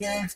Yeah.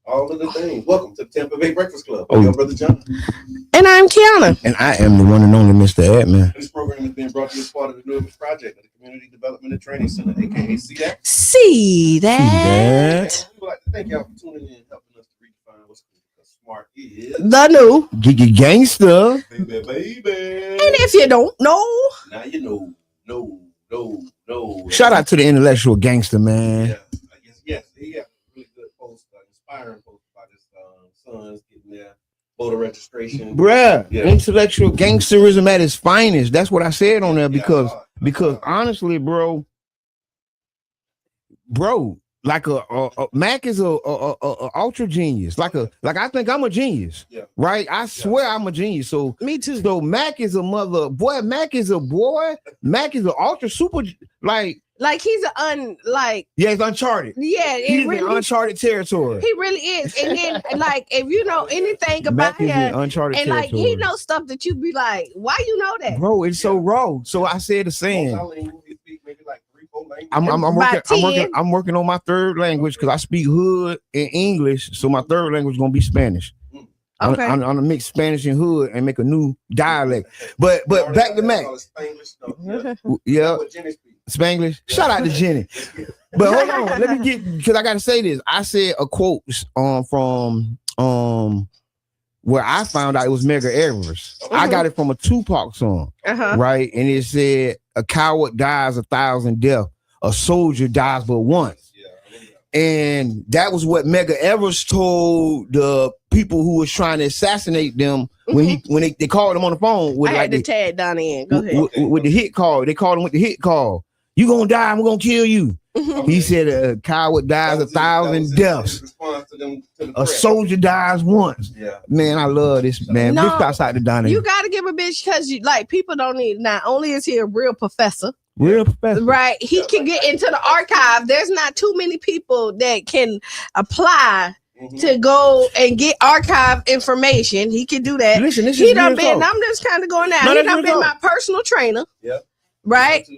All of the things. Welcome to the Tampa Bay Breakfast Club. I'm your brother John. And I'm Qiana. And I am the one and only Mr. Edmond. This program is being brought to you as part of the New Image Project of the Community Development and Training Center, aka CDAC. See that? We'd like to thank y'all for tuning in and helping us to redefine what's smart is. The new Giggy Gangster. Baby. And if you don't know, Now you know. No. Shout out to the intellectual gangster, man. Yeah, I guess, yes. He got a really good post, inspiring post about his sons getting their voter registration. Bruh, Yeah. intellectual gangsterism at its finest. That's what I said on there because Yeah. honestly, bro, like a Mac is a ultra genius. Like I think I'm a genius. Yeah. Right? I swear I'm a genius. So me too. so Mac is a mother boy. Mac is a boy. Mac is an ultra super like he's yeah, it's uncharted. yeah, He's it really, in uncharted territory. he really is. And then if you know anything about Mac is in him, uncharted and territory. he knows stuff that you be like, why you know that? Bro, it's so raw. So I said the same. Maybe like 3-4 languages. I'm working on my third language because I speak hood and English. So my third language is gonna be Spanish. Okay. I'm gonna mix Spanish and hood and make a new dialect. But back to Mac. Yeah, Spanglish. Shout out to Jenny. But hold on, let me get because I gotta say this. I said a quote from where I found out it was Medgar Evers. I got it from a Tupac song, right? And it said, "A coward dies 1,000 deaths. A soldier dies but once." And that was what Medgar Evers told the people who was trying to assassinate them when they called him on the phone with I had to tag down in. Go ahead. With the hit call. They called him with the hit call. You gonna die, I'm gonna kill you. He said a coward dies 1,000 deaths. A soldier dies once. Yeah. Man, I love this, man. No, Big outside the dining. You gotta give a bitch because people don't need. Not only is he a real professor, Real professor. right? He can get into the archive. There's not too many people that can apply to go and get archive information. He can do that. Listen, this he is done real been. talk. I'm just kind of going out. No, He that's done real been talk. my personal trainer. Yep. right?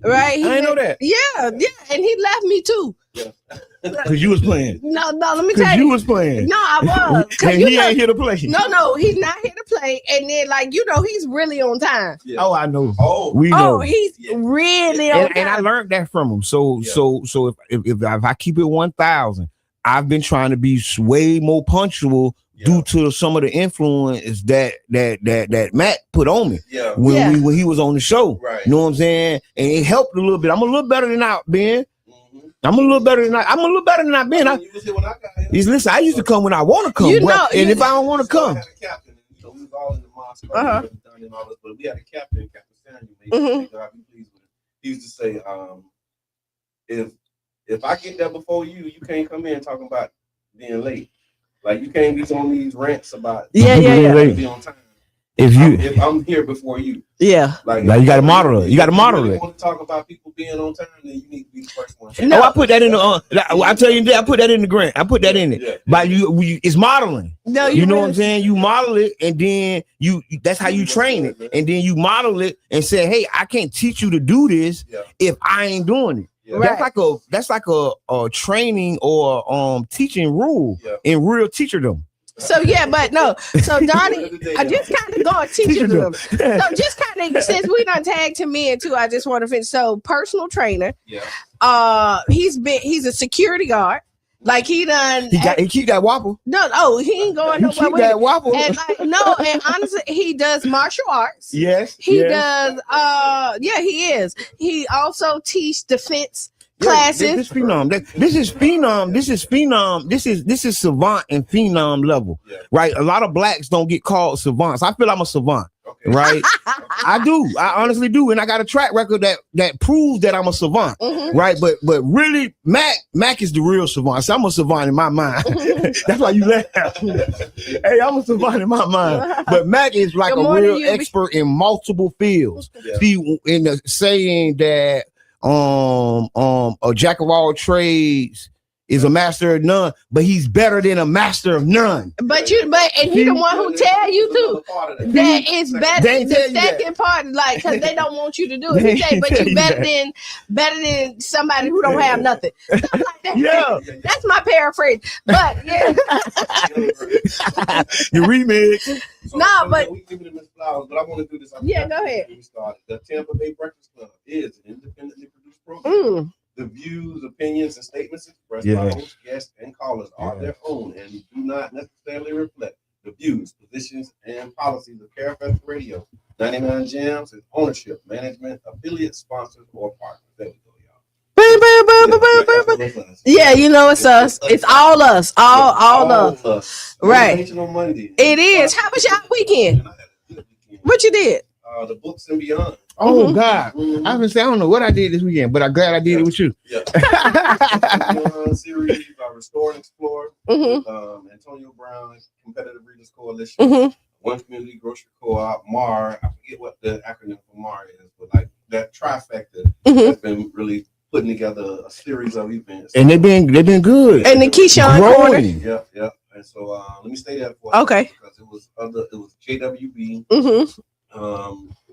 Right. I didn't know that. Yeah, and he left me too. Yeah. Because you was playing. No, let me tell Because you. you was playing. No, I was. And he ain't here to play. No, he's not here to play. And then, like, he's really on time. Yeah. Oh, I know. We know. He's really on time. And I learned that from him. So if I keep it 1,000, I've been trying to be way more punctual due to some of the influence that Matt put on me when he was on the show. Right. You know what I'm saying? And it helped a little bit. I'm a little better than I've been. I'm a little better than I've been. Listen, I used to come when I want to come. And if I don't want to come. We had a captain, we was all in the mosque, but we had a captain, Captain Samuel, he used to say, if I get there before you can't come in talking about being late. Like, you can't be on these rants about be on time. If I'm here before you, like you got to model it. You got to model it. Want to talk about people being on time? Then you need to be the first one. No, I put that in the. I tell you, I put that in the grant. I put that in it. Yeah. But it's modeling. No, you know what I'm saying. You model it, and then that's how you train it, and then you model it and say, "Hey, I can't teach you to do this if I ain't doing it." Yeah. That's like a training or teaching rule in real teacherdom. So but no. So Donnie, I just kind of going teaching them. So just kind of since we done tag to men too, I just want to finish. So personal trainer. Yeah. He's a security guard. Like he keep that wapple. No, he ain't going nowhere. Keep that wapple. And and honestly, he does martial arts. Yes. He does. He is. He also teach defense classes. This is phenom. This is savant and phenom level, right? A lot of blacks don't get called savants. I feel I'm a savant, right? I do. I honestly do, and I got a track record that proves that I'm a savant, right? But really, Mac is the real savant. So I'm a savant in my mind. That's why you laugh. Hey, I'm a savant in my mind. But Mac is like a real expert in multiple fields. See, in the saying that a jack of all trades is a master of none, but he's better than a master of none. But he the one who tell you too that it's better. The second part, like, because they don't want you to do it. He say, but you better than somebody who don't have nothing. Like that. Yeah, that's my paraphrase. But you remix. But we give them flowers. But I want to do this. Go ahead. The Tampa Bay Breakfast Club is an independently produced program. The views, opinions, and statements expressed by hosts, guests, and callers are their own and do not necessarily reflect the views, positions, and policies of KFS Radio, 99 Jams, and ownership, management, affiliate, sponsors, or partners. There we go, y'all. Yeah, it's us. It's all us. All us. Right. It is. How was y'all weekend? What you did? The Books and Beyond. Oh God! I don't know what I did this weekend, but I'm glad I did it with you. Yeah. Series Restore and Explore with Antonio Brown, Competitive Readers Coalition, One Community Grocery Co-op, MAR. I forget what the acronym for MAR is, but like that trifecta has been really putting together a series of events, and they've been good. And the Qiana corner. Yeah. And so let me stay there for because it was JWB.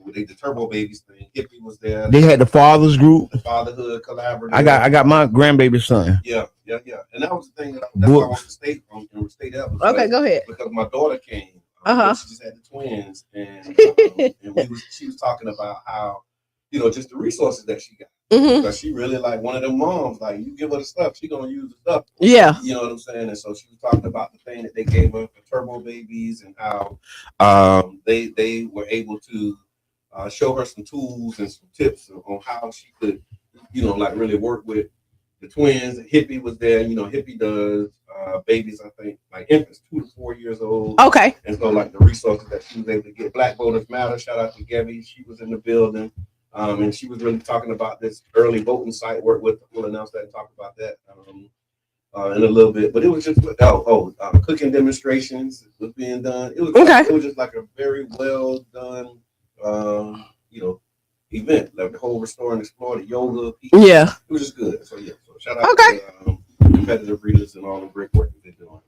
With the Turbo Babies thing, Hippie was there. They had the fathers group, the fatherhood collaborative. I got my grandbaby's son. Yeah. And that was the thing that's why I want to stay there. Okay, go ahead. Because my daughter came. She just had the twins, and she was talking about how just the resources that she got. Because she really like one of them moms. Like, you give her the stuff, she gonna use the stuff. Yeah, you know what I'm saying. And so she was talking about the thing that they gave her for Turbo Babies and how they were able to show her some tools and some tips on how she could, like really work with the twins. Hippie was there. Hippie does babies, I think, like infants 2 to 4 years old. Okay. And so like the resources that she was able to get. Black Voters Matter. Shout out to Gabby. She was in the building. And she was really talking about this early voting site work with. We'll announce that and talk about that in a little bit. But it was just cooking demonstrations was being done. It was it was just like a very well done event. Like the whole Restore and Explore, the yoga. It was just good. So shout out to competitive readers and all the great work that they're doing.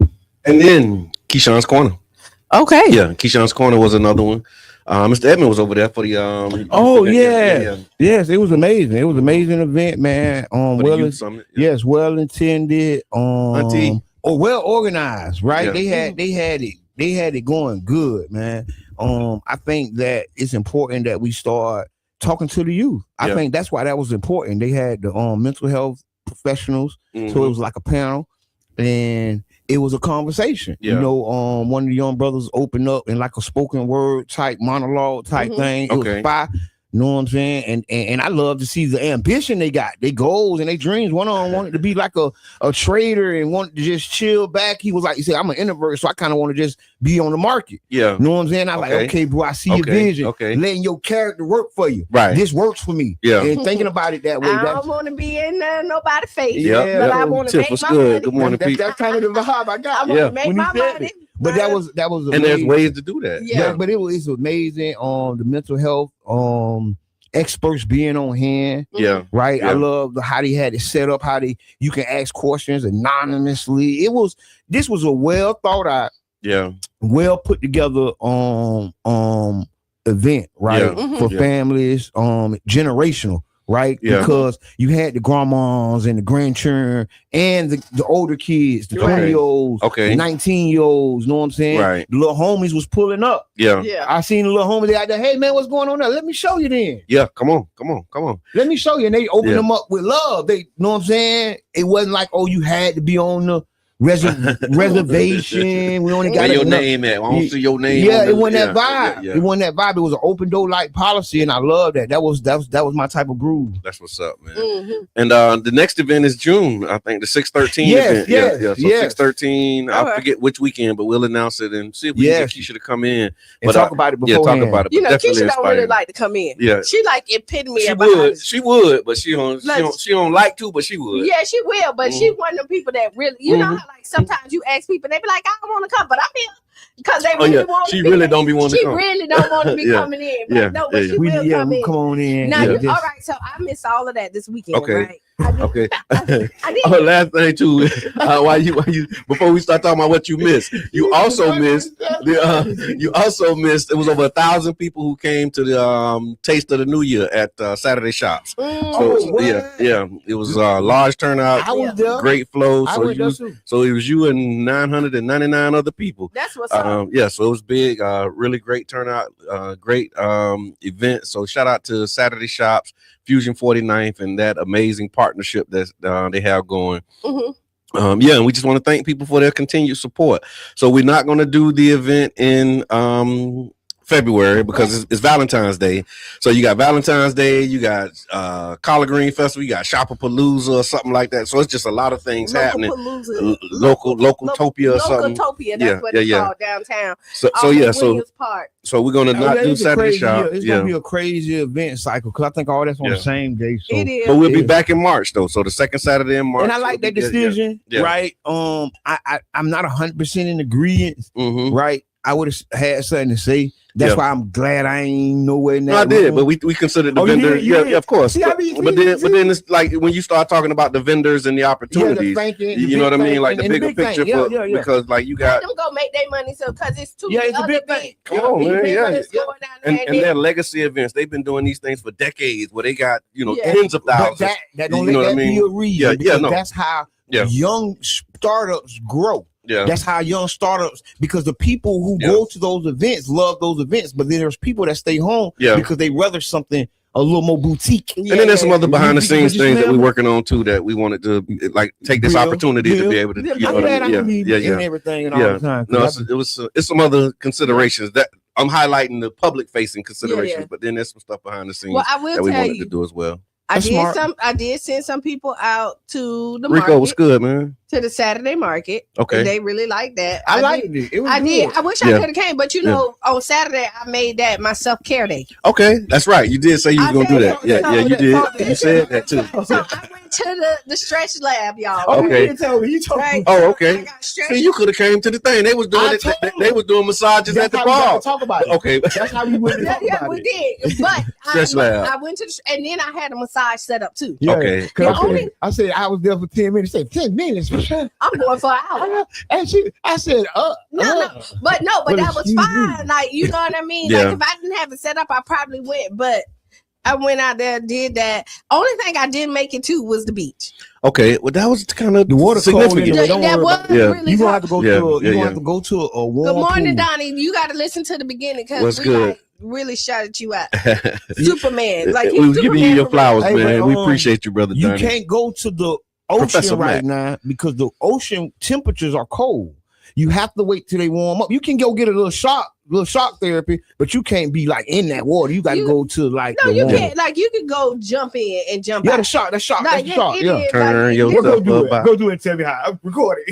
And then Keyshawn's Corner. Okay. Yeah, Keyshawn's Corner was another one. Mr. Edmond was over there for the Yes, it was amazing. It was an amazing event, man. Yes, well intended. Well organized, right? Yeah. They had it going good, man. I think that it's important that we start talking to the youth. I think that's why that was important. They had the mental health professionals, so it was like a panel, and it was a conversation. You know, one of the young brothers opened up in like a spoken word type monologue type thing. It was fire. You know what I'm saying? And I love to see the ambition they got, their goals and their dreams. One of them wanted to be like a trader and wanted to just chill back. He was like, he said, I'm an introvert, so I kind of want to just be on the market. Yeah. You know what I'm saying? I like, okay, bro, I see your vision. Letting your character work for you. Right. This works for me. Yeah. And thinking about it that way. I don't want to be in nobody's face. Yeah. But I want to make my money. Good morning, Pete. That's kind of the vibe I got. I want to make my money. But that was amazing. And there's ways to do that. Yeah, but it's amazing. The mental health experts being on hand. Yeah. Right. Yeah. I love how they had it set up, you can ask questions anonymously. This was a well thought out, well put together event, right? For families, generational. Right, because you had the grandmas and the grandchildren and the older kids, the 20-year-olds, the 19-year-olds. Know what I'm saying? Right. The little homies was pulling up. Yeah. I seen the little homies out there. Hey man, what's going on there? Let me show you then. Yeah, come on. Let me show you. And they opened them up with love. They know what I'm saying? It wasn't like, oh, you had to be on the reservation. We only got where your name at. I don't see your name. Yeah, it wasn't that vibe. It wasn't that vibe. It was an open door like policy, and I love that. That was my type of groove. That's what's up, man. And the next event is June. I think the 6/13 event. So 6/13. I forget which weekend, but we'll announce it and see if we can get Keisha to come in and talk about it before. Talk about it. You know, Keisha don't really like to come in. Yeah, she like epitome. She would, but she don't like to, but she would. Yeah, she will, but she one of them people that really, you know, how, like sometimes you ask people, they be like, I don't want to come, but I'm here because they really want to. She really don't be wanting to come. She really don't want to be coming in. But no, but she will come in. Come on in. Now, all right. So I missed all of that this weekend. Right? I did. Last thing too, why you before we start talking about what you missed, you also missed it was over 1,000 people who came to the Taste of the New Year at Saturday Shops. It was a large turnout. I was there. Great flow. So it was you and 999 other people. That's what's up. So it was big, really great turnout, great event. So shout out to Saturday Shops, Fusion 49th, and that amazing partnership that they have going. And we just want to thank people for their continued support. So we're not going to do the event in February because it's Valentine's Day. So you got Valentine's Day, you got Collard Green Festival, you got Shopapalooza or something like that. So it's just a lot of things happening. Local Topia or something. Localtopia, that's what it's called downtown. So we're gonna not do Saturday Shop. It's gonna be a crazy event cycle because I think all that's on the same day. So. It is. But we'll be back in March though. So the second Saturday in March. And I like that decision, right? I'm not 100% in agreement, right? I would have had something to say. That's why I'm glad I ain't nowhere now. No, I did, but we considered the vendor. Yeah, of course. See, but then it's like when you start talking about the vendors and the opportunities, you know what I mean? Like the bigger picture, because like you got them go make their money, so because it's too. Yeah, it's a big thing. Come on, man. And their legacy events, they've been doing these things for decades, where they got tens of thousands. That don't let that be a reason. That's how young startups grow. Yeah, that's how young startups, because the people who go to those events love those events, but then there's people that stay home because they rather something a little more boutique. And then there's some other behind the scenes things that we're working on too that we wanted to like take this opportunity to be able to. Everything and all the time. No, it's some other considerations that I'm highlighting, the public facing considerations, but then there's some stuff behind the scenes that we wanted to do as well. I did send some people out to the Rico, market. was good, man. To the Saturday market. Okay. And they really liked that. I liked it. It was good. I wish I could have came, but on Saturday I made that my self-care day. Okay, that's right. You did say you was gonna do that. Yeah, you did. You said that too. So I went to the stretch lab, y'all. Okay. You told me. Right. Oh, okay. I got stretch. See, you could have came to the thing. They was doing it. They was doing massages at the bar. Talk about it. Okay. That's how we went to talk Yeah, about we it. did. But Stretch lab. I went to and then I had a massage set up too. Yeah. Okay. I said I was there for 10 minutes. She said 10 minutes. I'm going for an hour. And I said, No, but that was excuse fine. me. Like, you know what I mean? Yeah. Like, if I didn't have it set up, I probably went. But I went out there, did that. Only thing I didn't make it to was the beach. Okay. Well, that was kind of The water significant. cold. Don't That worry was about it. really You gonna cold. have to go Yeah, have to go to a warm Good morning, pool. Donnie. You got to listen to the beginning What's because we good? like, really shouted you out. Superman. Like, we was giving you your flowers, Hey, man. but, We appreciate you, brother. You Donnie. can't go to the ocean Professor right Mac. now because the ocean temperatures are cold. You have to wait till they warm up. You can go get a little shock therapy, but you can't be like in that water. You got to go to like No, the you warm. can't. Like, you can go jump in and jump Yeah, out. the shock. That's Like, the shock. it Yeah. is, Turn like, yourself Go do it. up. Go do it and tell me how. I'm recording.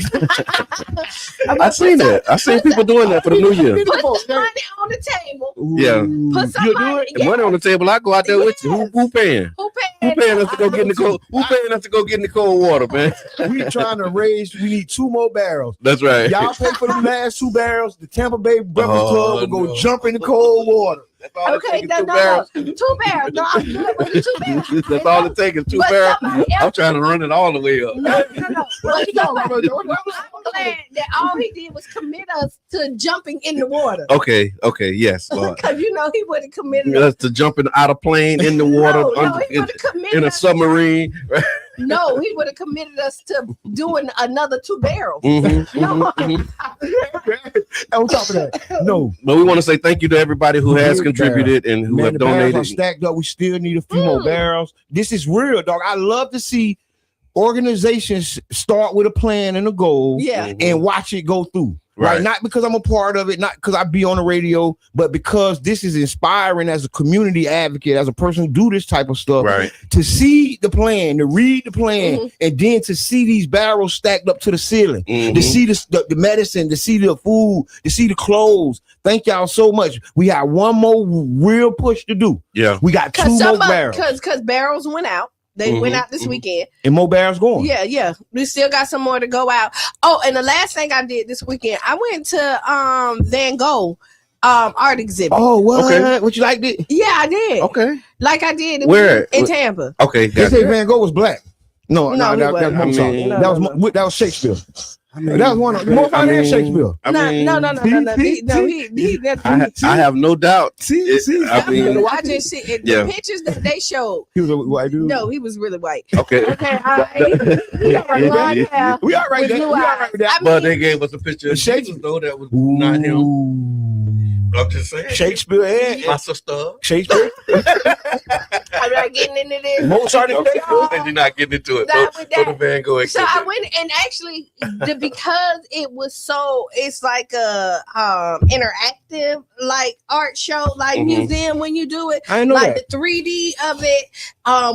I seen that. I seen people doing that for the New Year. Put some money on the table. Yeah. Put some You do money. it? The money on the table. I go out there with you. Who paying? Who Who paying us to go get in the cold? Who paying us to go get in the cold water, man? We trying to raise. We need 2 more barrels. That's right. Y'all pay for the last 2 barrels. The Tampa Bay Breakfast Oh, Club will go no. jump in the cold water. That's all Okay, it takes no, is 2 no, barrels. no. 2 barrels. No, I'm good with the 2 barrels. That's all it takes is 2 But barrels. somebody I'm else- trying to run it all the way up. No. But somebody, I'm glad that all he did was commit us to jumping in the water. Okay, yes, Lord. Because he would have committed us. Us to jumping out of plane in the water No, in he would have committed a us. submarine. No, he would have committed us to doing another 2 barrels. Mhm, No. mhm, mhm. On top of that, no. But we want to say thank you to everybody who has contributed and who Man, have the barrels are donated. stacked up. We still need a few more barrels. This is real, dog. I love to see organizations start with a plan and a goal, Yeah. and watch it go through. Right. Right. Not because I'm a part of it, not because I be on the radio, but because this is inspiring as a community advocate, as a person who do this type of stuff, Right. to see the plan, to read the plan, and then to see these barrels stacked up to the ceiling, to Mhm. see the medicine, to see the food, to see the clothes. Thank y'all so much. We have one more real push to do. Yeah. We got 2 more barrels Because barrels went out. They went out this weekend. and more barrels going. Yeah. We still got some more to go out. Oh, and the last thing I did this weekend, I went to Van Gogh art exhibit. Oh, what? Okay. What you liked it? Yeah, I did. Okay. Like I did Where? in Tampa. Okay. They Gotcha. say Van Gogh was black. No, No, that he was wasn't. Mozart. I mean- That was Shakespeare. That was one of Mozart and Shakespeare. I mean, No. I have no doubt. See, I mean, I just see it, Yeah. the pictures that they showed. he was a white dude. No, he was really white. okay. Okay, all right. He got blonde hair We all right with there. blue We all eyes. right with that. I But mean, they gave us a picture of Shakespeare. Jesus, though, that was not him. Ooh. I'm just saying. Shakespeare and My sister. Shakespeare. I'm not getting into this. Mozart and Okay. Shakespeare. You're not getting into it. Not So, with so that. the Van Gogh So I exhibit. went and actually because it was so it's like a interactive like art show like Mhm. museum when you do it I didn't know like that. the 3D of it.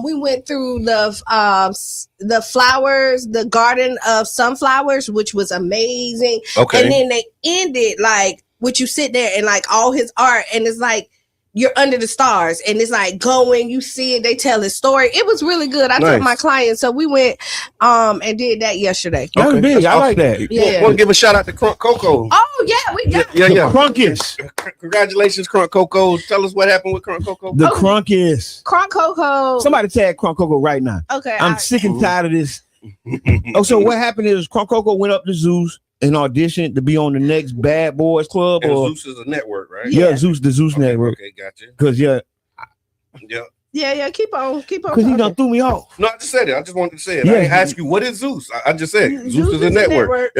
We went through the flowers, the garden of sunflowers, which was amazing. Okay. And then they ended like what you sit there and like all his art and it's like you're under the stars and it's like going, you see it, they tell his story. It was really good. I Nice. took my clients, so we went and did that yesterday. That was Okay. big. I like that. Yeah. Want to give a shout out to Crunk Coco. Oh yeah, we got Yeah. Crunkies. Congratulations, Crunk Coco. Tell us what happened with Crunk Coco. The Oh. Crunkies. Crunk Coco. Somebody tag Crunk Coco right now. Okay, I'm sick and tired of this. Oh, so what happened is Crunk Coco went up to Zeus and auditioned to be on the next Bad Boys Club And or Zeus is a network, right? yeah, Zeus, the Zeus Okay, Network. okay, gotcha. Because Yeah. Yeah, keep on. because he done threw me off. No, I just said it. I just wanted to say it. Yeah. I didn't ask you what is Zeus. I just said Zeus is a network.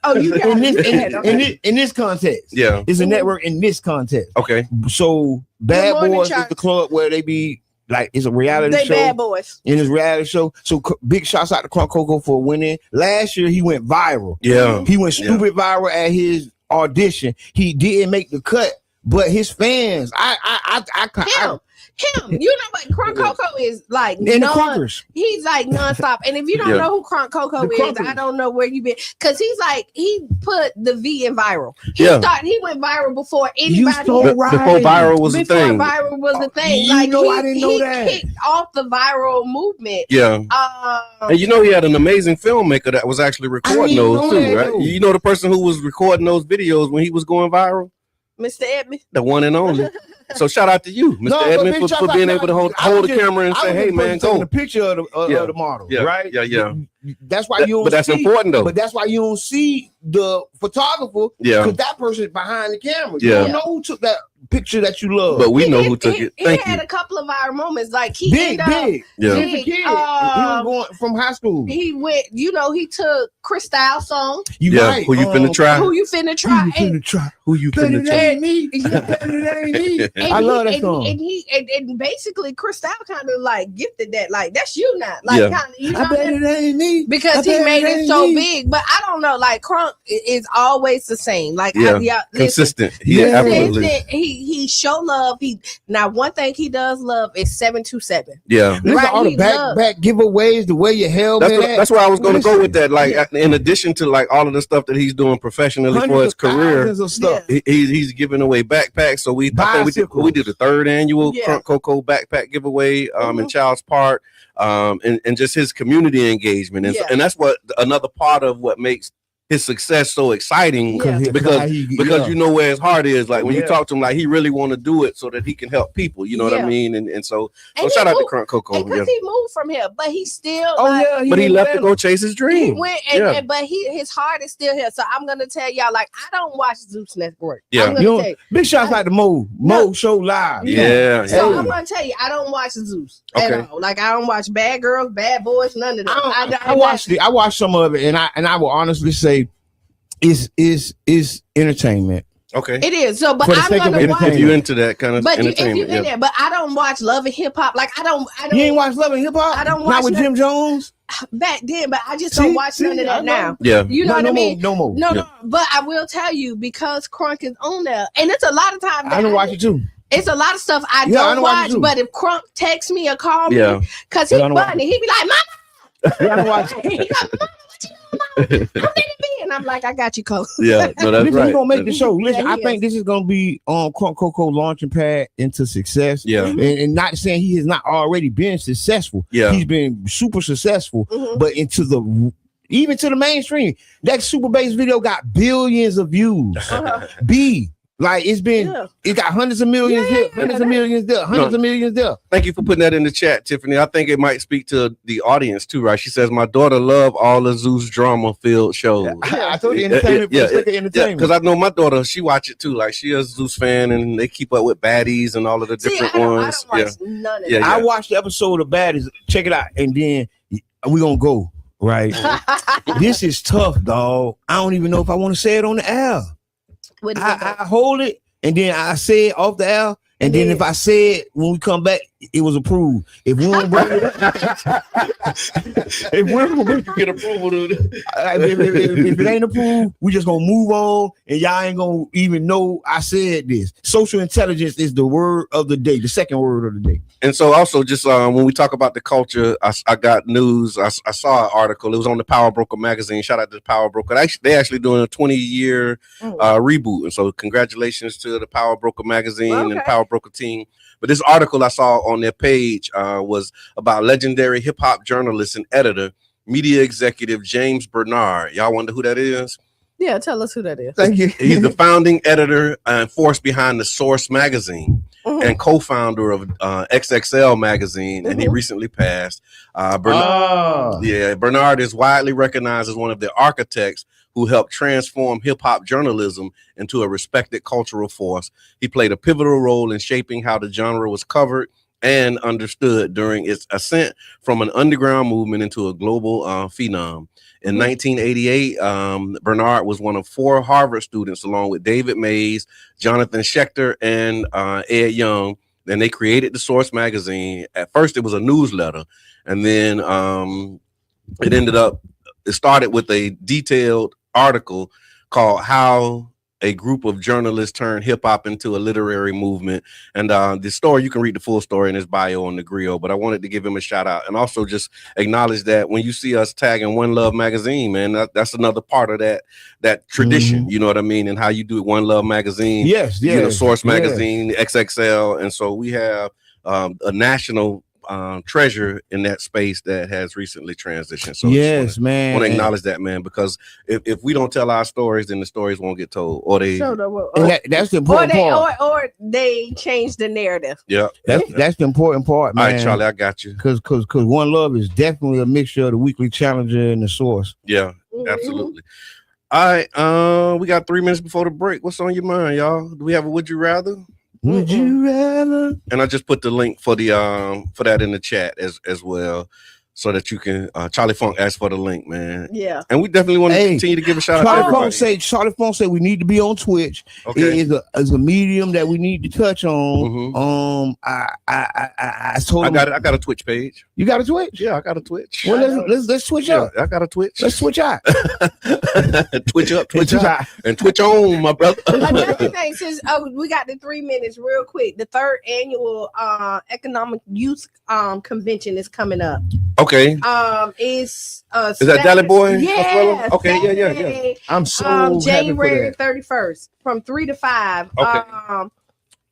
Oh, you got In this, it. in this context, Yeah. it's a network in this context. Okay. So Bad morning, Boys is Charles. the club where they be like it's a reality They show. bad boys. In his reality show. So big shouts out to Crunk Coco for winning. Last year he went viral. Yeah. He went stupid viral at his audition. He didn't make the cut, but his fans, Him, you know what? Crunk Coco is like. And the Crunkers. He's like nonstop. And if you don't know who Crunk Coco is, I don't know where you been. Because he's like, he put the V in viral. He went viral before anybody. Before viral was a thing. Before viral was a thing. I didn't know that. He kicked off the viral movement. Yeah. And you know, he had an amazing filmmaker that was actually recording those too, right? You know the person who was recording those videos when he was going viral? Mr. Edmond. The one and only. So shout out to you, Mr. Edmond, for being able to hold the camera and say, "Hey, man, go." The picture of the model, right? Yeah. That's why you don't. But that's important though. But that's why you don't see the photographer. Because that person is behind the camera. You don't know who took that picture that you love. But we know who took it. He had a couple of viral moments. Like he big. Yeah. Big. He was going from high school. He went. He took Cristal song. Right. Who you finna try? Who you finna try? Who you finna try? Me. I love that song. And basically Cristal kind of like gifted that. Like that's you now. Like kind of. You know I bet it ain't me. Because he made it so big. But I don't know. Like Crunk is always the same. Like consistent. Absolutely. He show love. Now one thing he does love is 727. Yeah. Right, all the back giveaways, the way your helmet. That's where I was going to go with that. Like in addition to like all of the stuff that he's doing professionally for his career, he's giving away backpacks. So we did the 3rd annual Crunk Coco backpack giveaway in Child's Park, and just his community engagement, and that's what another part of what makes his success so exciting because you know where his heart is. Like when you talk to him, like he really want to do it so that he can help people. You know what I mean? And so shout out to Crunk Coco. Because he moved from here, but he still. But he left to go chase his dream. He went, but his heart is still here. So I'm gonna tell y'all, like I don't watch Zeus Network. Yeah, big shouts out to Mo. Mo show live. Yeah. So I'm gonna tell you, I don't watch Zeus at all. Like I don't watch Bad Girls, Bad Boys, none of that. I watched it. I watched some of it, and I will honestly say. Is entertainment. Okay. It is. So, but I'm gonna watch. If you into that kind of entertainment, if you in there, but I don't watch Love and Hip Hop. Like I don't. You ain't watch Love and Hip Hop? I don't watch. Not with Jim Jones. Back then, but I just don't watch none of that now. Yeah. You know what I mean? No more. No. But I will tell you because Crunk is on there, and it's a lot of times. I don't watch it too. It's a lot of stuff I don't watch. But if Crunk texts me or call me, because he's funny, he be like, "Mama." I don't watch it. And I'm like, I got you, Cole. Yeah, no, that's right. He's gonna make the show. Listen, I think this is gonna be on Crunk Coco launching pad into success. Yeah, and not saying he has not already been successful. Yeah, he's been super successful, but even to the mainstream. That Super Bass video got billions of views. Like it got hundreds of millions here, hundreds of millions there. Thank you for putting that in the chat, Tiffany. I think it might speak to the audience too, right? She says, "My daughter love all the Zeus drama-filled shows." I told you entertainment. Because I know my daughter, she watch it too. Like she is a Zeus fan, and they keep up with Baddies and all of the different ones. I don't watch none of that. I watched the episode of Baddies. Check it out, and then we gonna go right. This is tough, dog. I don't even know if I want to say it on the air. I hold it and then I say it off the air, and then if I say it when we come back, it was approved. If we don't bring it if we don't get approval, if it ain't approved, we just gonna move on, and y'all ain't gonna even know I said this. Social intelligence is the word of the day, the second word of the day. And so also just when we talk about the culture, I got news. I saw an article. It was on the Power Broker magazine. Shout out to the Power Broker. They actually doing a 20-year reboot. And so congratulations to the Power Broker magazine and the Power Broker team. But this article I saw on their page was about legendary hip hop journalist and editor, media executive James Bernard. Y'all wonder who that is? Yeah, tell us who that is. Thank you. He's the founding editor and force behind the Source magazine and co-founder of XXL magazine, and he recently passed. Bernard is widely recognized as one of the architects who helped transform hip-hop journalism into a respected cultural force. He played a pivotal role in shaping how the genre was covered and understood during its ascent from an underground movement into a global phenom. In 1988, Bernard was one of 4 Harvard students, along with David Mays, Jonathan Schechter, and Ed Young. Then they created the Source magazine. At first, it was a newsletter, and then it started with a detailed article called "How a group of journalists turned hip hop into a literary movement. And the story, you can read the full story in his bio on the grill, but I wanted to give him a shout out and also just acknowledge that when you see us tagging One Love magazine, man, that's another part of that tradition. You know what I mean? And how you do it, One Love magazine, Source magazine, XXL. And so we have a national treasure in that space that has recently transitioned. So man, want to acknowledge that, man, because if we don't tell our stories, then the stories won't get told, or they that's the important part. Or they change the narrative. Yeah, that's the important part, man. All right, Charlie, I got you. Because One Love is definitely a mixture of the Weekly Challenger and the Source. Yeah, absolutely. All right, we got 3 minutes before the break. What's on your mind, y'all? Do we have a Would You Rather? Would you rather? And I just put the link for the for that in the chat as well, so that you can. Charlie Funk asked for the link, man. Yeah. And we definitely want to continue to give a shout out to everybody. Charlie Funk said we need to be on Twitch. Okay. It is a medium that we need to touch on. I told him, I got a Twitch page. You got a Twitch? Yeah, I got a Twitch. Well, let's switch up. I got a Twitch. Let's switch out. Twitch up, Twitch out, and Twitch on, my brother. Another thing, since we got the 3 minutes real quick. The 3rd annual Economic Youth Convention is coming up. Okay. Is that Dally Boy? Yeah. Okay. Saturday, Yeah. I'm so January 31st from 3 to 5. Okay.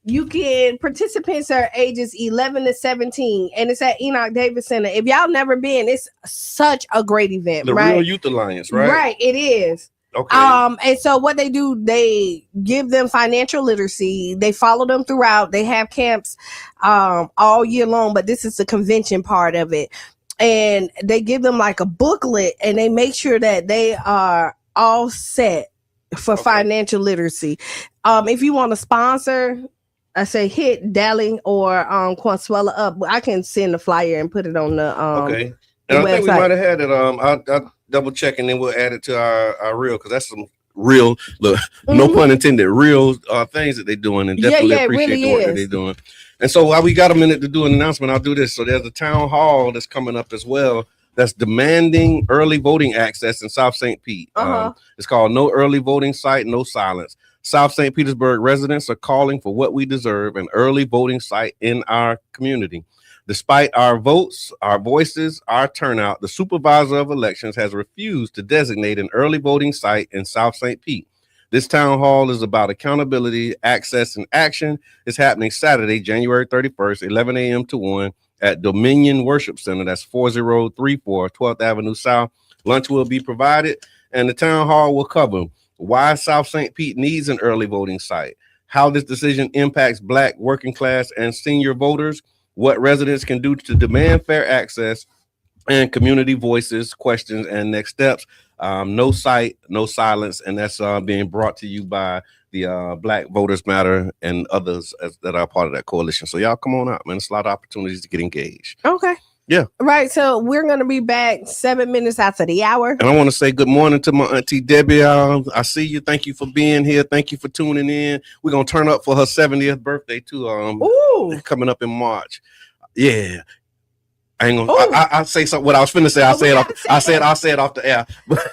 You can participants are ages 11 to 17, and it's at Enoch Davis Center. If y'all never been, it's such a great event. The right? Real Youth Alliance, right? Right, it is. Okay. And so what they do, they give them financial literacy. They follow them throughout. They have camps all year long, but this is the convention part of it. And they give them like a booklet, and they make sure that they are all set for financial literacy. If you want to sponsor, I say hit Dally or Consuela up. I can send the flyer and put it on the okay. And I think we might have had it. I'll double check and then we'll add it to our reel, because that's some real, no pun intended, real things that they're doing, and definitely appreciate really the work that they're doing. And so while we got a minute to do an announcement, I'll do this. So there's a town hall that's coming up as well that's demanding early voting access in South St. Pete. It's called No Early Voting Site, No Silence. South St. Petersburg residents are calling for what we deserve, an early voting site in our community. Despite our votes, our voices, our turnout, the supervisor of elections has refused to designate an early voting site in South St. Pete. This town hall is about accountability, access, and action. It's happening Saturday, January 31st, 11 a.m. to 1 at Dominion Worship Center. That's 4034 12th Avenue South. Lunch will be provided, and the town hall will cover why South St. Pete needs an early voting site, how this decision impacts Black, working class, and senior voters, what residents can do to demand fair access, and community voices, questions, and next steps. No site, no silence, and that's being brought to you by the Black Voters Matter and others that are part of that coalition. So y'all come on out, man. It's a lot of opportunities to get engaged. Okay. Yeah. Right. So we're going to be back 7 minutes after the hour. And I want to say good morning to my auntie Debbie. I see you. Thank you for being here. Thank you for tuning in. We're going to turn up for her 70th birthday too. Coming up in March. Yeah. I ain't gonna. I say something. What I was finna say, I'll say it off the air.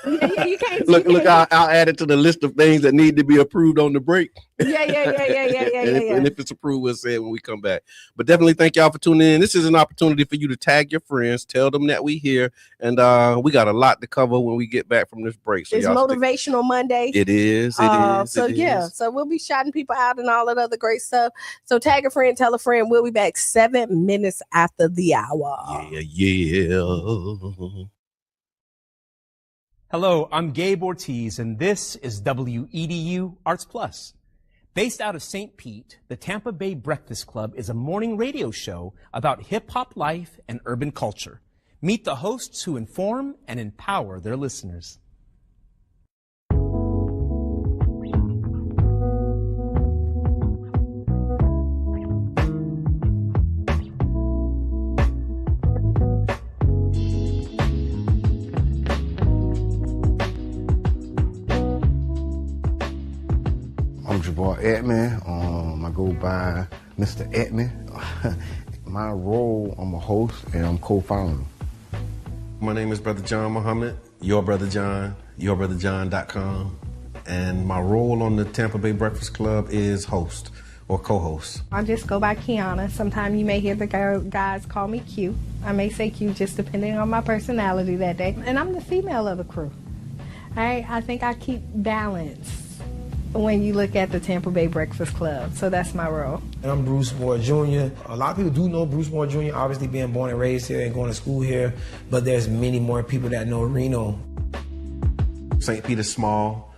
Yeah, you can't. Look. I'll add it to the list of things that need to be approved on the break. Yeah. And if it's approved, we'll say it when we come back. But definitely thank y'all for tuning in. This is an opportunity for you to tag your friends, tell them that we here, and we got a lot to cover when we get back from this break. So it's Motivational Monday. It is. So we'll be shouting people out and all that other great stuff. So tag a friend, tell a friend. We'll be back 7 minutes after the hour. Yeah. Hello, I'm Gabe Ortiz, and this is WEDU Arts Plus. Based out of St. Pete, the Tampa Bay Breakfast Club is a morning radio show about hip-hop life and urban culture. Meet the hosts who inform and empower their listeners. I'm Jabbar Edmond. I go by Mr. Edmond. My role, I'm a host and I'm co-founder. My name is Brother John Muhammad, Your Brother John, yourbrotherjohn.com. and my role on the Tampa Bay Breakfast Club is host or co-host. I just go by Qiana. Sometimes you may hear the guys call me Q. I may say Q just depending on my personality that day. And I'm the female of the crew. All right? I think I keep balance when you look at the Tampa Bay Breakfast Club. So that's my role. And I'm Bruce Moore Jr. A lot of people do know Bruce Moore Jr., obviously being born and raised here and going to school here, but there's many more people that know Reno. St. Pete is small,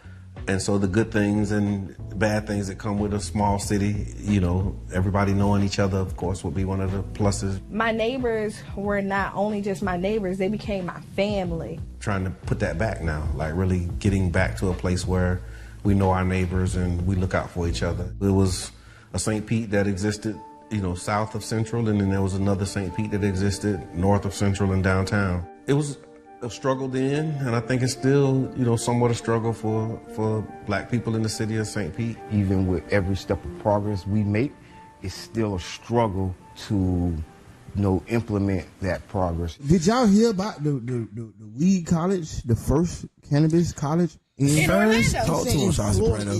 and so the good things and bad things that come with a small city, you know, everybody knowing each other, of course, would be one of the pluses. My neighbors were not only just my neighbors, they became my family. Trying to put that back now, like really getting back to a place where we know our neighbors and we look out for each other. It was a St. Pete that existed, you know, south of Central, and then there was another St. Pete that existed north of Central and downtown. It was a struggle then, and I think it's still, you know, somewhat a struggle for black people in the city of St. Pete. Even with every step of progress we make, it's still a struggle to, you know, implement that progress. Did y'all hear about the weed college, the first cannabis college in Orlando? Talk to him, Sean Soprano.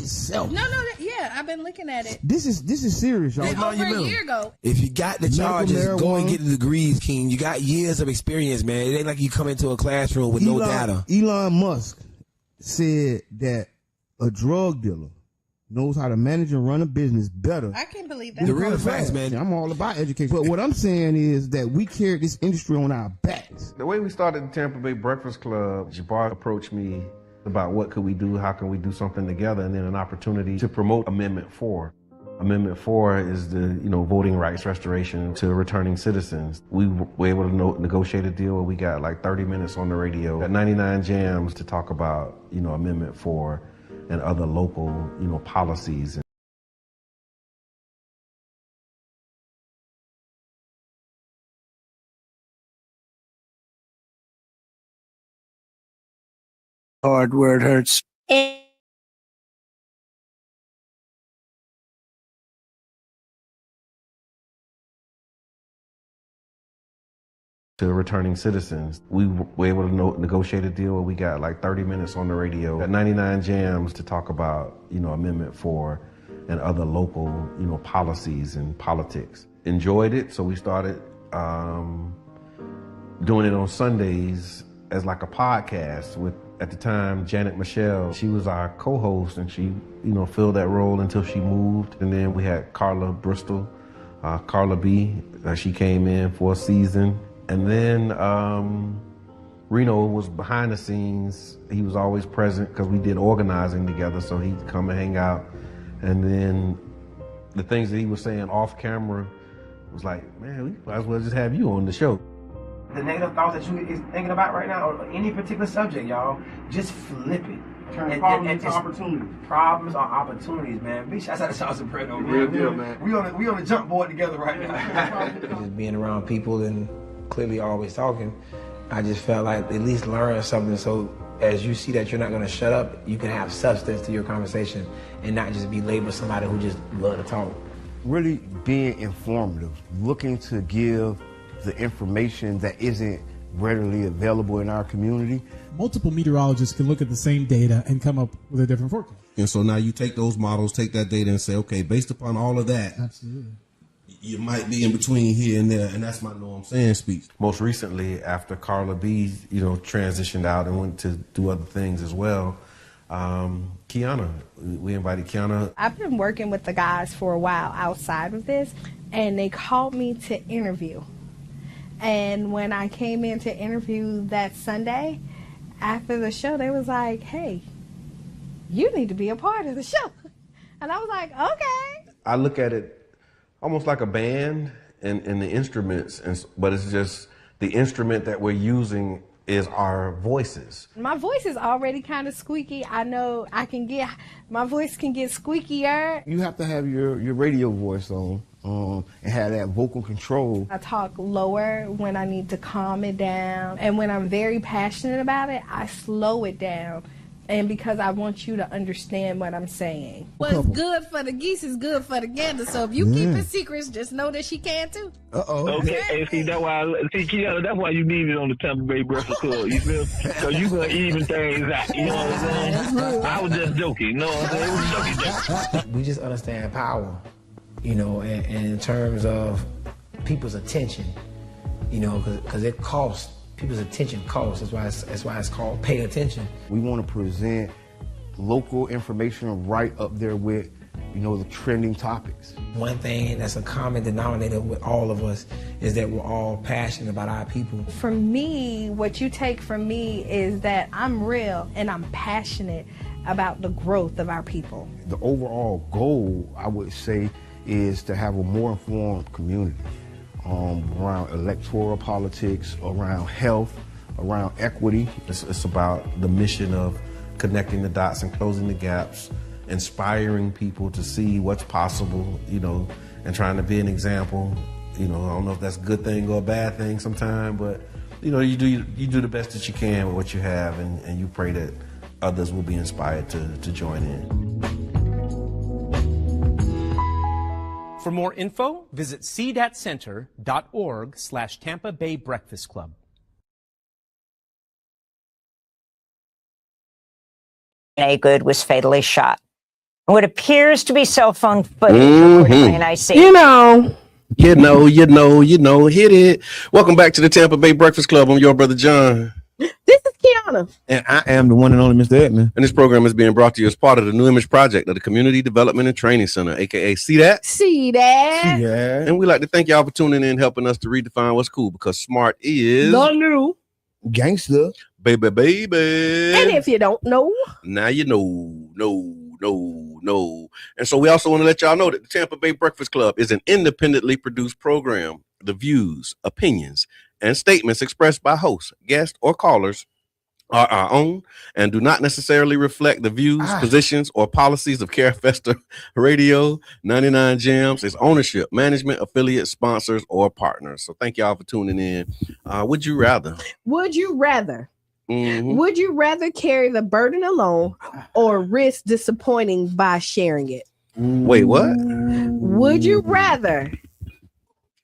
No, yeah, I've been looking at it. This is serious, y'all. Over a year ago. If you got the charges, go and get the degrees, King. You got years of experience, man. It ain't like you come into a classroom with no data. Elon Musk said that a drug dealer knows how to manage and run a business better. I can't believe that. The real facts, man. I'm all about education. But what I'm saying is that we carry this industry on our backs. The way we started the Tampa Bay Breakfast Club, Jabbar approached me about what could we do, how can we do something together, and then an opportunity to promote Amendment 4. Amendment 4 is the, you know, voting rights restoration to returning citizens. We were able to negotiate a deal where we got like 30 minutes on the radio at 99 Jams to talk about, you know, Amendment 4 and other local, you know, policies. Hard where it hurts. To returning citizens. We were able to negotiate a deal where we got like 30 minutes on the radio at 99 Jams to talk about, you know, Amendment 4 and other local, you know, policies and politics. Enjoyed it, so we started doing it on Sundays as like a podcast with, at the time, Janet Michelle. She was our co-host, and she, you know, filled that role until she moved. And then we had Carla Bristol, Carla B. She came in for a season. And then Reno was behind the scenes. He was always present because we did organizing together, so he'd come and hang out. And then the things that he was saying off camera was like, man, we might as well just have you on the show. The negative thoughts that you is thinking about right now, or any particular subject, y'all, just flip it. Turn problems into opportunities. Problems are opportunities, man. Big shouts out to Sean Soprano, man. Real deal, man. We on the jump board together right now. Just being around people and clearly always talking, I just felt like at least learn something. So as you see that you're not going to shut up, you can have substance to your conversation and not just be labeled somebody who just love to talk. Really being informative, looking to give the information that isn't readily available in our community. Multiple meteorologists can look at the same data and come up with a different forecast. And so now you take those models, take that data and say, okay, based upon all of that, Absolutely. you might be in between here and there, and that's my know I'm saying speech. Most recently, after Carla B, you know, transitioned out and went to do other things as well, Qiana, we invited Qiana. I've been working with the guys for a while outside of this, and they called me to interview. And when I came in to interview that Sunday, after the show, they was like, hey, you need to be a part of the show. And I was like, okay. I look at it almost like a band and the instruments, but it's just the instrument that we're using is our voices. My voice is already kind of squeaky. I know my voice can get squeakier. You have to have your radio voice on and have that vocal control. I talk lower when I need to calm it down. And when I'm very passionate about it, I slow it down And because I want you to understand what I'm saying. What's good for the geese is good for the gander. So if you keep it secrets, just know that she can too. Okay, and see that's why Qiana, that's why you need it on the Tampa Bay Breakfast Club. You feel? So you gonna even things out. You know what I'm saying? I was just joking. You know what I'm saying? We just understand power, you know, and in terms of people's attention, you know, because it costs. People's attention costs. That's why it's called pay attention. We want to present local information right up there with, you know, the trending topics. One thing that's a common denominator with all of us is that we're all passionate about our people. For me, what you take from me is that I'm real and I'm passionate about the growth of our people. The overall goal, I would say, is to have a more informed community. Around electoral politics, around health, around equity. It's about the mission of connecting the dots and closing the gaps, inspiring people to see what's possible, you know, and trying to be an example. You know, I don't know if that's a good thing or a bad thing sometimes, but you know, you do the best that you can with what you have, and you pray that others will be inspired to join in. For more info, visit cdatcenter.org/Tampa Bay Breakfast Club. Good was fatally shot. What appears to be cell phone footage, according to NIC. You know, hit it. Welcome back to the Tampa Bay Breakfast Club. I'm your brother John. this is Qiana. And I am the one and only Mr. Edmond. And this program is being brought to you as part of the New Image Project of the Community Development and Training Center, aka See That? See that? Yeah. And we like to thank y'all for tuning in, helping us to redefine what's cool, because smart is The new. Gangster. baby. And if you don't know, Now you know. And so we also want to let y'all know that the Tampa Bay Breakfast Club is an independently produced program. The views, opinions, and statements expressed by hosts, guests, or callers are our own and do not necessarily reflect the views, positions, or policies of Carefesta Radio, 99 Jams, its ownership, management, affiliates, sponsors, or partners. So thank y'all for tuning in. Would you rather? would you rather? Mhm. Would you rather carry the burden alone or risk disappointing by sharing it? Wait, what? Would you rather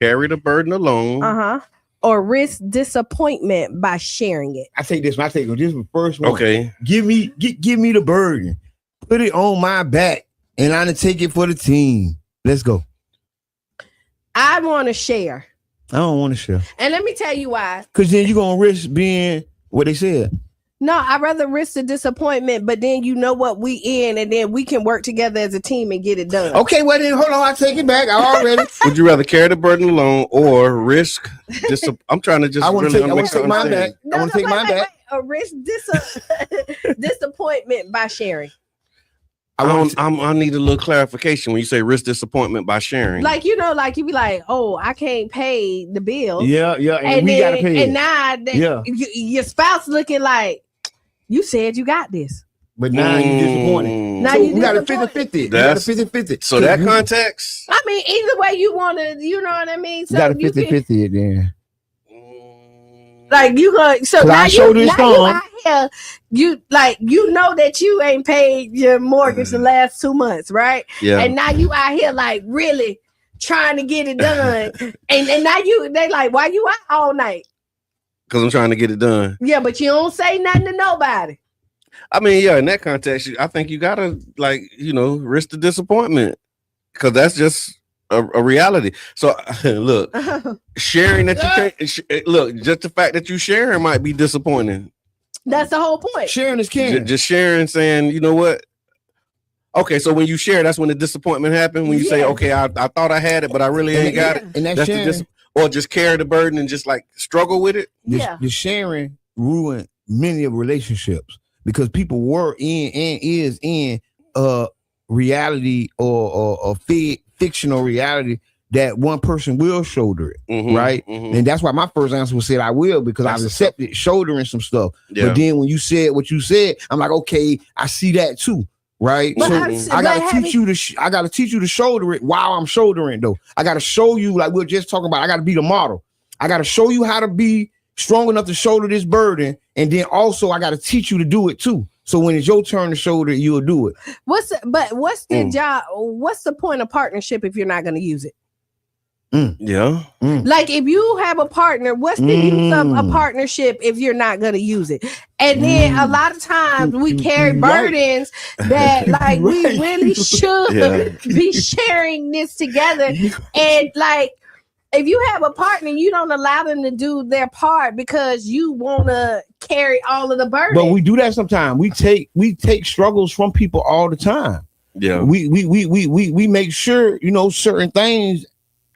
Carry the burden alone. or risk disappointment by sharing it? I take this one. This is the first one. Okay. Give me the burden. Put it on my back, and I'm gonna take it for the team. Let's go. I want to share. I don't want to share. And let me tell you why. Because then you're gonna risk being what they said. No, I'd rather risk the disappointment, but then you know what we in, and then we can work together as a team and get it done. Okay, well then hold on, I take it back. I already. Would you rather carry the burden alone or risk I'm trying to just I want to really take mine back. No, I want to take mine back. Or risk disappointment by sharing. I need a little clarification when you say risk disappointment by sharing. Like, you know, like you be like, oh, I can't pay the bill. Yeah, and we then, gotta pay it. And now your spouse looking like, you said you got this. But now you disappointed. Now So you we got a disappointed. 50-50. We got a 50-50. So that context. I mean, either way you want to, you know what I mean? So You got a you can- 50-50 then. Like you going so Cause now I showed this you song. out here, you like you know that you ain't paid your mortgage the last 2 months, right? Yeah. And now you out here like really trying to get it done. and now they like, why you out all night? Because I'm trying to get it done. Yeah, but you don't say nothing to nobody. I mean, yeah, in that context, I think you gotta risk the disappointment, because that's just a reality. So look, sharing that you can't look, just the fact that you sharing might be disappointing. That's the whole point. Sharing is king. Just sharing, saying, you know what? Okay, so when you share, that's when the disappointment happened. When you say, okay, I thought I had it, but I really ain't got it. And that's sharing. Or just carry the burden and just like struggle with it. The sharing ruined many of relationships because people were in and is in reality or fictional reality that one person will shoulder it, right? And that's why my first answer was said I will, because I've accepted shouldering some stuff. Yeah. But then when you said what you said, I'm like, okay, I see that too, right? But so I gotta teach you to shoulder it while I'm shouldering though. I gotta show you, like we we're just talking about, I gotta be the model. I gotta show you how to be strong enough to shoulder this burden, and then also I gotta teach you to do it too. So when it's your turn to shoulder, you'll do it. What's the job? What's the point of partnership if you're not going to use it? Yeah. Like if you have a partner, what's the use of a partnership if you're not going to use it? And then a lot of times we carry burdens that like we really should be sharing this together. And like if you have a partner, you don't allow them to do their part because you want to carry all of the burden. But we do that sometimes. We take struggles from people all the time. Yeah. We make sure, you know, certain things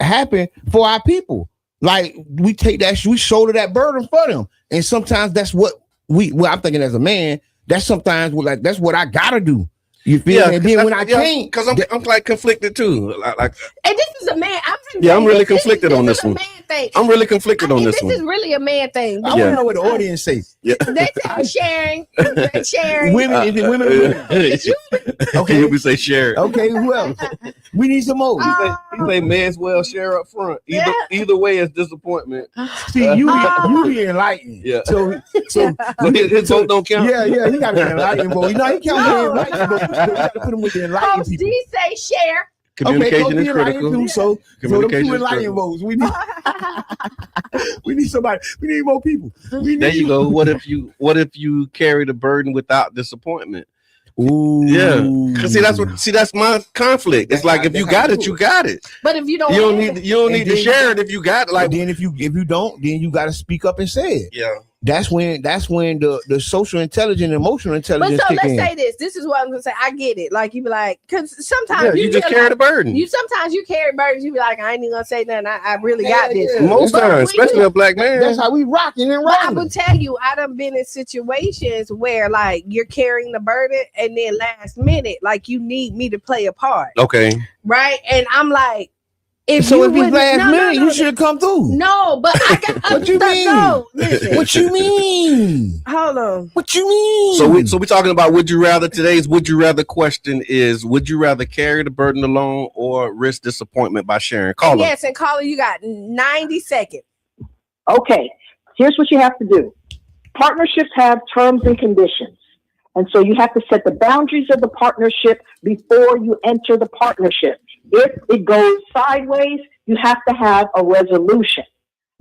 happen for our people. Like we take that, we shoulder that burden for them. And sometimes that's what I'm thinking as a man, that's sometimes like, that's what I gotta do. You feel me? And then when I can't, because I'm like conflicted too. Like, and this is a man. I'm really conflicted on this one. I'm really conflicted on this one. This is really a man thing. I want to know what the audience says. Yeah. They say sharing. Women, is it women? Okay, we say share. Okay, who else? We need some more. You say may as well share up front. Either way is disappointment. See, you be enlightened. Yeah. So his vote don't count. Yeah, he got to be enlightened, boy. You know, he can't be enlightened, but you got to put him with the enlightened people. D say share. Communication is critical. Too, so Communication the two enlightened votes. We need somebody. We need more people. There you go. What if you carry the burden without disappointment? Ooh. Yeah. Cause that's my conflict. It's like if you got it, you got it. But if you don't need to share it if you got it. Like then if you don't, then you gotta speak up and say it. Yeah. That's when the social intelligence, emotional intelligence. But so let's say this. This is what I'm gonna say. I get it. Like you be like, because sometimes you just carry the burden. Sometimes you carry burdens. You be like, I ain't even gonna say nothing. I really got this. Yeah. Most times, especially a black man. That's how we rocking and rolling. But I will tell you, I done been in situations where like you're carrying the burden, and then last minute, like you need me to play a part. Okay. Right, and I'm like. If it's last minute, you should come through. No, but I got what you mean? No, listen. What you mean? Hold on. What you mean? So we talking about would you rather. Today's would you rather question is would you rather carry the burden alone or risk disappointment by sharing? Caller. Yes, and caller, you got 90 seconds. Okay, here's what you have to do. Partnerships have terms and conditions. And so you have to set the boundaries of the partnership before you enter the partnership. If it goes sideways, you have to have a resolution.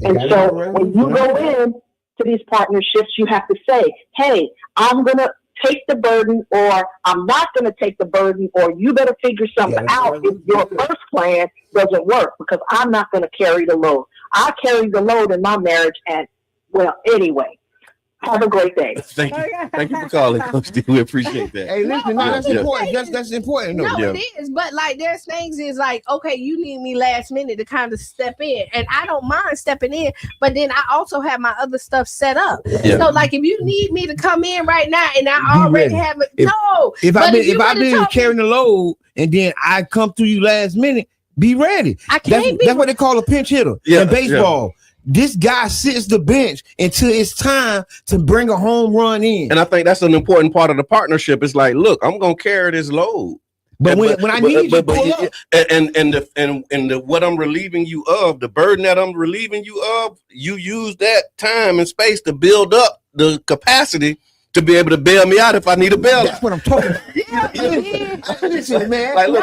And so when you go in to these partnerships, you have to say, hey, I'm going to take the burden, or I'm not going to take the burden, or you better figure something out if your first plan doesn't work, because I'm not going to carry the load. I carry the load in my marriage, and well, anyway. Have a great day. Thank you. Thank you for calling, Coach D. We appreciate that. Hey, listen, that's important. That's important. No, it is. But like, there's things is like, okay, you need me last minute to kind of step in, and I don't mind stepping in. But then I also have my other stuff set up. Yeah. So like, if you need me to come in right now, and I already have it, if I've been carrying the load, and then I come to you last minute, be ready. I can't. That's what they call a pinch hitter in baseball. Yeah. This guy sits the bench until it's time to bring a home run in. And I think that's an important part of the partnership. It's like, look, I'm gonna carry this load. But when I need you to pull up. And what I'm relieving you of, the burden that I'm relieving you of, you use that time and space to build up the capacity to be able to bail me out if I need a bail. That's what I'm talking about. Listen, man. Like, look.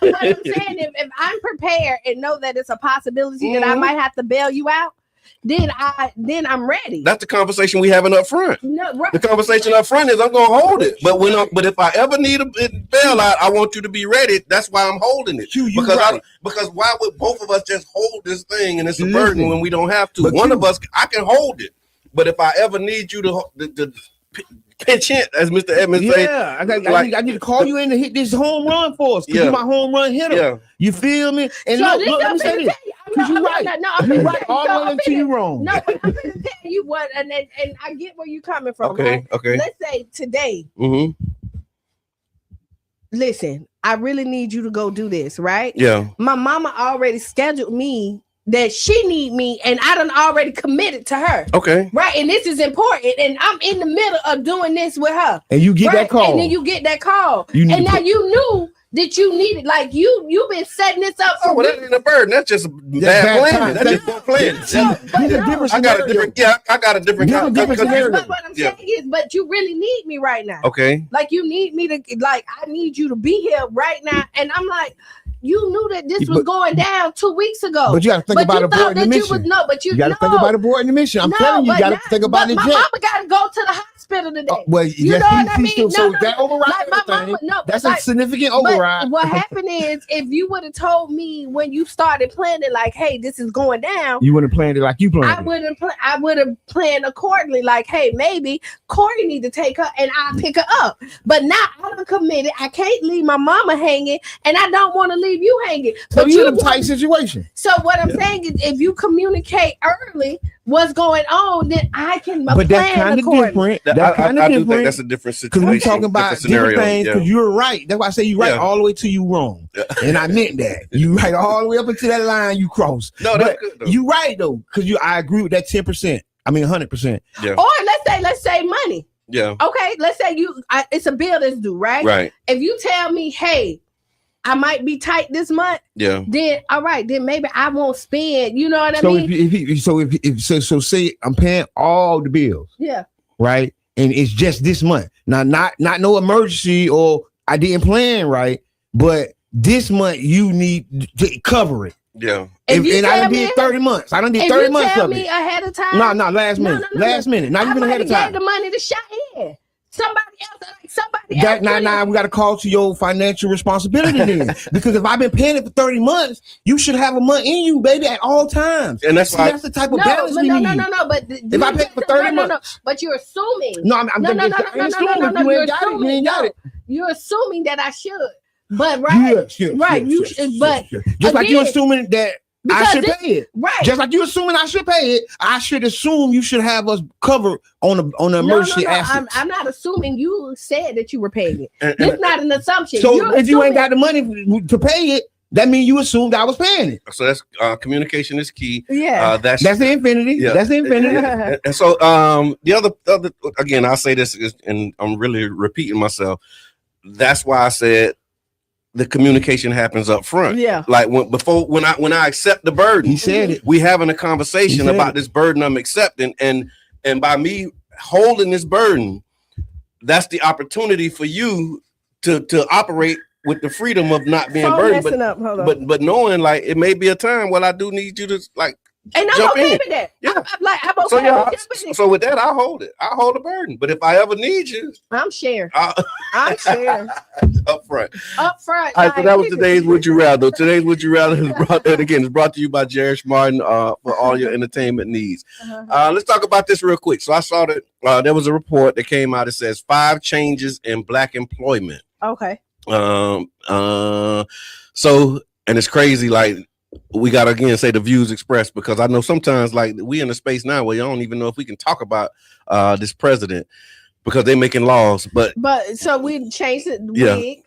What I'm saying, if I'm prepared and know that it's a possibility that I might have to bail you out, then I'm ready. That's the conversation we having up front. No, right. The conversation up front is I'm gonna hold it. But if I ever need a bailout, I want you to be ready. That's why I'm holding it. Because why would both of us just hold this thing and it's a burden when we don't have to? One of us, I can hold it. But if I ever need you to pinch hit, as Mr. Edmond say. Yeah, I need to call you in to hit this home run for us. You're my home run hitter. Yeah. You feel me? And so look, let me say this. You're right. I'm right. All the way until you're wrong. No, but I'm going to tell you what, and I get where you're coming from. Okay, right? okay. Let's say today. Mm-hmm. Listen, I really need you to go do this, right? Yeah. My mama already scheduled me that she need me, and I done already committed to her. Okay. Right, and this is important, and I'm in the middle of doing this with her. And you get that call. And then you get that call. And now you knew that you needed. Like you've been setting this up. Oh, well, that ain't a burden. That's just bad planning. That's just poor planning. I got a different. Yeah, I got a different. But what I'm saying is, but you really need me right now. Okay. Like you need me to. Like I need you to be here right now, and I'm like. You knew that this was going down 2 weeks ago. But you got to think about aborting the mission. You got to think about aborting the mission. I'm telling you, you got to think about it. My mama got to go to the hospital today. Well, you know what I mean? So that overrides everything. That's a significant override. What happened is, if you would have told me when you started planning, like, hey, this is going down. You wouldn't have planned it like you planned. I would have planned accordingly. Like, hey, maybe Corey need to take her and I'll pick her up. But now I'm committed. I can't leave my mama hanging, and I don't want to leave you hanging. So but you're in a tight situation. So what I'm saying is, if you communicate early what's going on, then I can plan. But that's kind of different. That's kind of different. Think that's a different situation. Because we're talking about different things. Because you're right. That's why I say you're right all the way till you wrong. And I meant that. You right all the way up until that line you cross. No, that's good though. You right though, because I agree with that 10%. I mean 100%. Yeah. Or let's say money. Yeah. Okay. Let's say it's a bill that's due, right? Right. If you tell me, hey, I might be tight this month. Yeah. Then all right. Then maybe I won't spend. You know what I mean? So say I'm paying all the bills. Yeah. Right. And it's just this month. Now, not no emergency or I didn't plan right, but this month you need to cover it. Yeah. And I done did 30 months. I done did 30 months of it. If you tell me ahead of time. No, last minute. Last minute. Not even ahead of time. I gave the money to Cheyenne. Somebody else. Now we got to call to your financial responsibility then. Because if I've been paying it for 30 months, you should have a month in you, baby, at all times. And that's why that's the type of balance we need. No. But if I pay for 30 months, but you're assuming. No, I'm assuming if you ain't got it, you ain't got it. You're assuming that I should. But right, but just like you're assuming that I should pay it. Right. Just like you assuming I should pay it, I should assume you should have us covered on the emergency assets. I'm not assuming you said that you were paying it. It's not an assumption. So if you ain't got the money to pay it, that means you assumed I was paying it. So that's communication is key. Yeah. That's the infinity. Yeah. That's the infinity. And so the other again, I'll say this, and I'm really repeating myself. That's why I said the communication happens up front. Yeah. Like when I accept the burden, he said it. We having a conversation about this burden I'm accepting, and by me holding this burden, that's the opportunity for you to operate with the freedom of not being burdened, but knowing like it may be a time when I do need you to like. And I'm okay with that. Yeah. I'm okay with that. So with that, I hold it. I hold the burden. But if I ever need you, I'm sharing. I'm sharing. Up front. All right, so that was today's Would You Rather. Today's Would You Rather is brought to you by Jerish Martin for all your entertainment needs. Let's talk about this real quick. So I saw that there was a report that came out that says 5 changes in Black employment. Okay. So, and it's crazy, like, we gotta again say the views expressed, because I know sometimes like we in a space now where you don't even know if we can talk about this president because they're making laws. But so we changed it.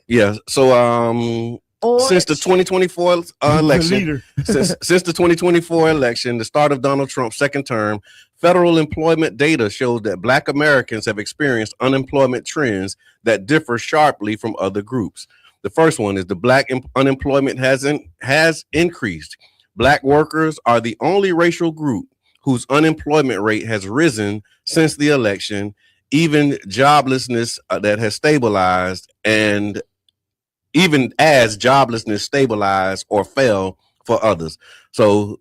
Yeah. So since the 2024 election, since the 2024 election, the start of Donald Trump's second term, federal employment data shows that Black Americans have experienced unemployment trends that differ sharply from other groups. The first one is the Black unemployment has increased. Black workers are the only racial group whose unemployment rate has risen since the election, even joblessness that has stabilized, and even as joblessness stabilized or fell for others. So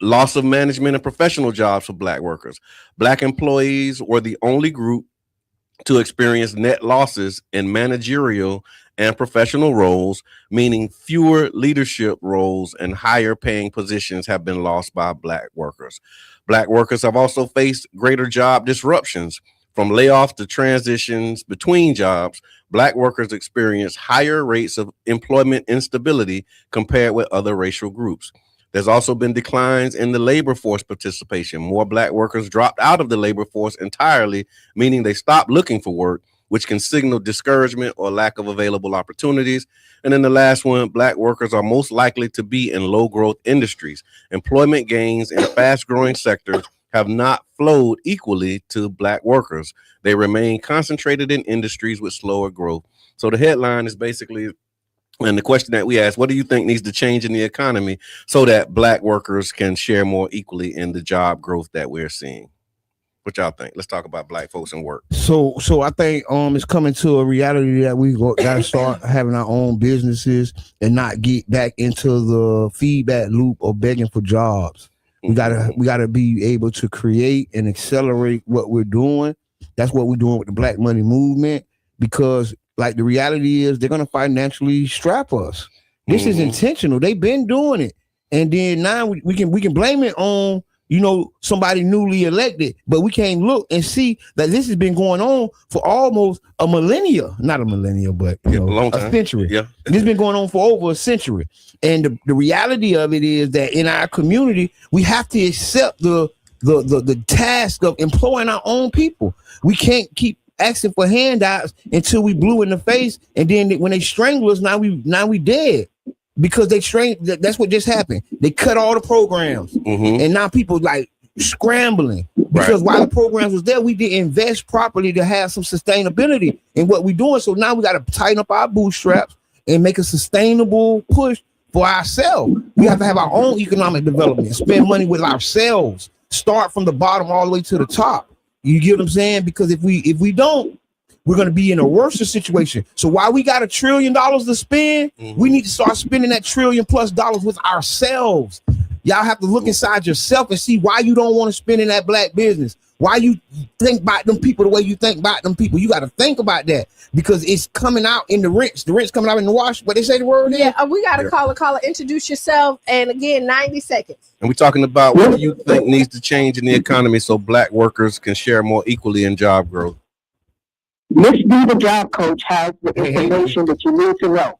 loss of management and professional jobs for Black workers. Black employees were the only group to experience net losses in managerial and professional roles, meaning fewer leadership roles and higher paying positions have been lost by Black workers. Black workers have also faced greater job disruptions. From layoffs to transitions between jobs, Black workers experience higher rates of employment instability compared with other racial groups. There's also been declines in the labor force participation. More Black workers dropped out of the labor force entirely, meaning they stopped looking for work, which can signal discouragement or lack of available opportunities. And then the last one, Black workers are most likely to be in low growth industries. Employment gains in fast growing sectors have not flowed equally to Black workers. They remain concentrated in industries with slower growth. So the headline is basically And the question that we asked, what do you think needs to change in the economy so that Black workers can share more equally in the job growth that we're seeing? What y'all think? Let's talk about Black folks and work. So I think it's coming to a reality that we got to start having our own businesses and not get back into the feedback loop of begging for jobs. We gotta be able to create and accelerate what we're doing. That's what we're doing with the Black Money Movement, because like the reality is they're gonna financially strap us. This is intentional. They've been doing it, and then now we can blame it on somebody newly elected, but we can't look and see that this has been going on for almost a millennia. Not a millennia, but a long time. A century. Yeah, this has been going on for over a century. And the reality of it is that in our community, we have to accept the task of employing our own people. We can't keep asking for handouts until we blue in the face, and then when they strangle us, now we dead. Because that's what just happened. They cut all the programs, and now people like scrambling because while the programs was there, we didn't invest properly to have some sustainability in what we're doing. So now we got to tighten up our bootstraps and make a sustainable push for ourselves. We have to have our own economic development, spend money with ourselves, start from the bottom all the way to the top. You get what I'm saying? Because if we don't, we're going to be in a worse situation. So while we got $1 trillion to spend, we need to start spending that $1 trillion+ with ourselves. Y'all have to look inside yourself and see why you don't want to spend in that Black business. Why you think about them people the way you think about them people. You got to think about that because it's coming out in the rents. The rent's coming out in the wash. What they say the word is? Yeah, we got to call a caller, introduce yourself, and again, 90 seconds. And we're talking about what do you think needs to change in the economy so Black workers can share more equally in job growth? Miss B, the job coach, has the information that you need to know.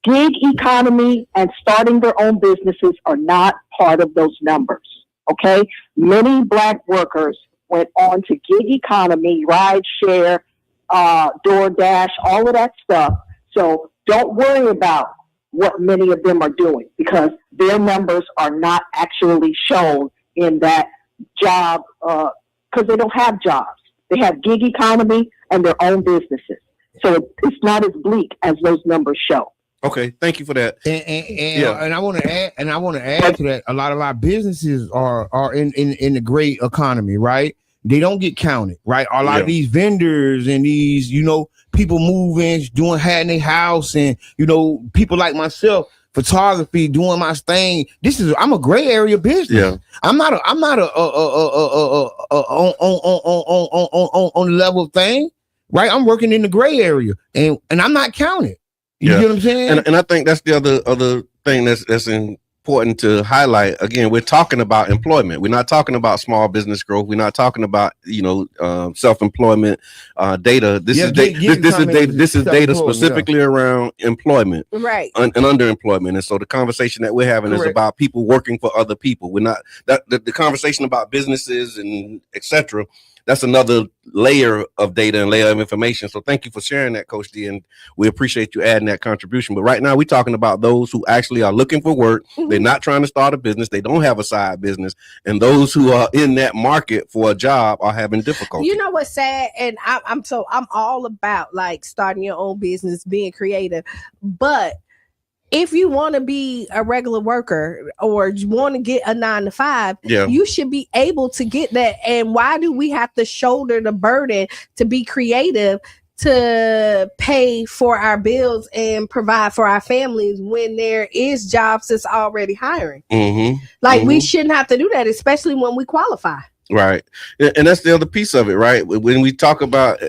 Gig economy and starting their own businesses are not part of those numbers, okay? Many Black workers went on to gig economy, ride share, DoorDash, all of that stuff. So don't worry about what many of them are doing because their numbers are not actually shown in that job because they don't have jobs. They have gig economy and their own businesses. So it's not as bleak as those numbers show. Okay, thank you for that. And I want to add to that. A lot of our businesses are in the great economy, right? They don't get counted, right? A lot of these vendors and these, people moving, having their house, and people like myself, photography, doing my thing. I'm a gray area business. Yeah. I'm not on the level of thing, right? I'm working in the gray area and I'm not counted. You get what I'm saying? And I think that's the other thing that's important to highlight. Again, we're talking about employment. We're not talking about small business growth. We're not talking about self-employment data. This is data specifically around employment, right, and underemployment. And so the conversation that we're having is about people working for other people. We're not the conversation about businesses and etc. That's another layer of data and layer of information. So thank you for sharing that, Coach D, and we appreciate you adding that contribution. But right now we're talking about those who actually are looking for work. They're not trying to start a business. They don't have a side business. And those who are in that market for a job are having difficulty. You know what's sad? And I'm all about like starting your own business, being creative. But if you want to be a regular worker or you want to get a 9-to-5, you should be able to get that. And why do we have to shoulder the burden to be creative to pay for our bills and provide for our families when there is jobs that's already hiring? We shouldn't have to do that, especially when we qualify. Right. And that's the other piece of it, right? When we talk about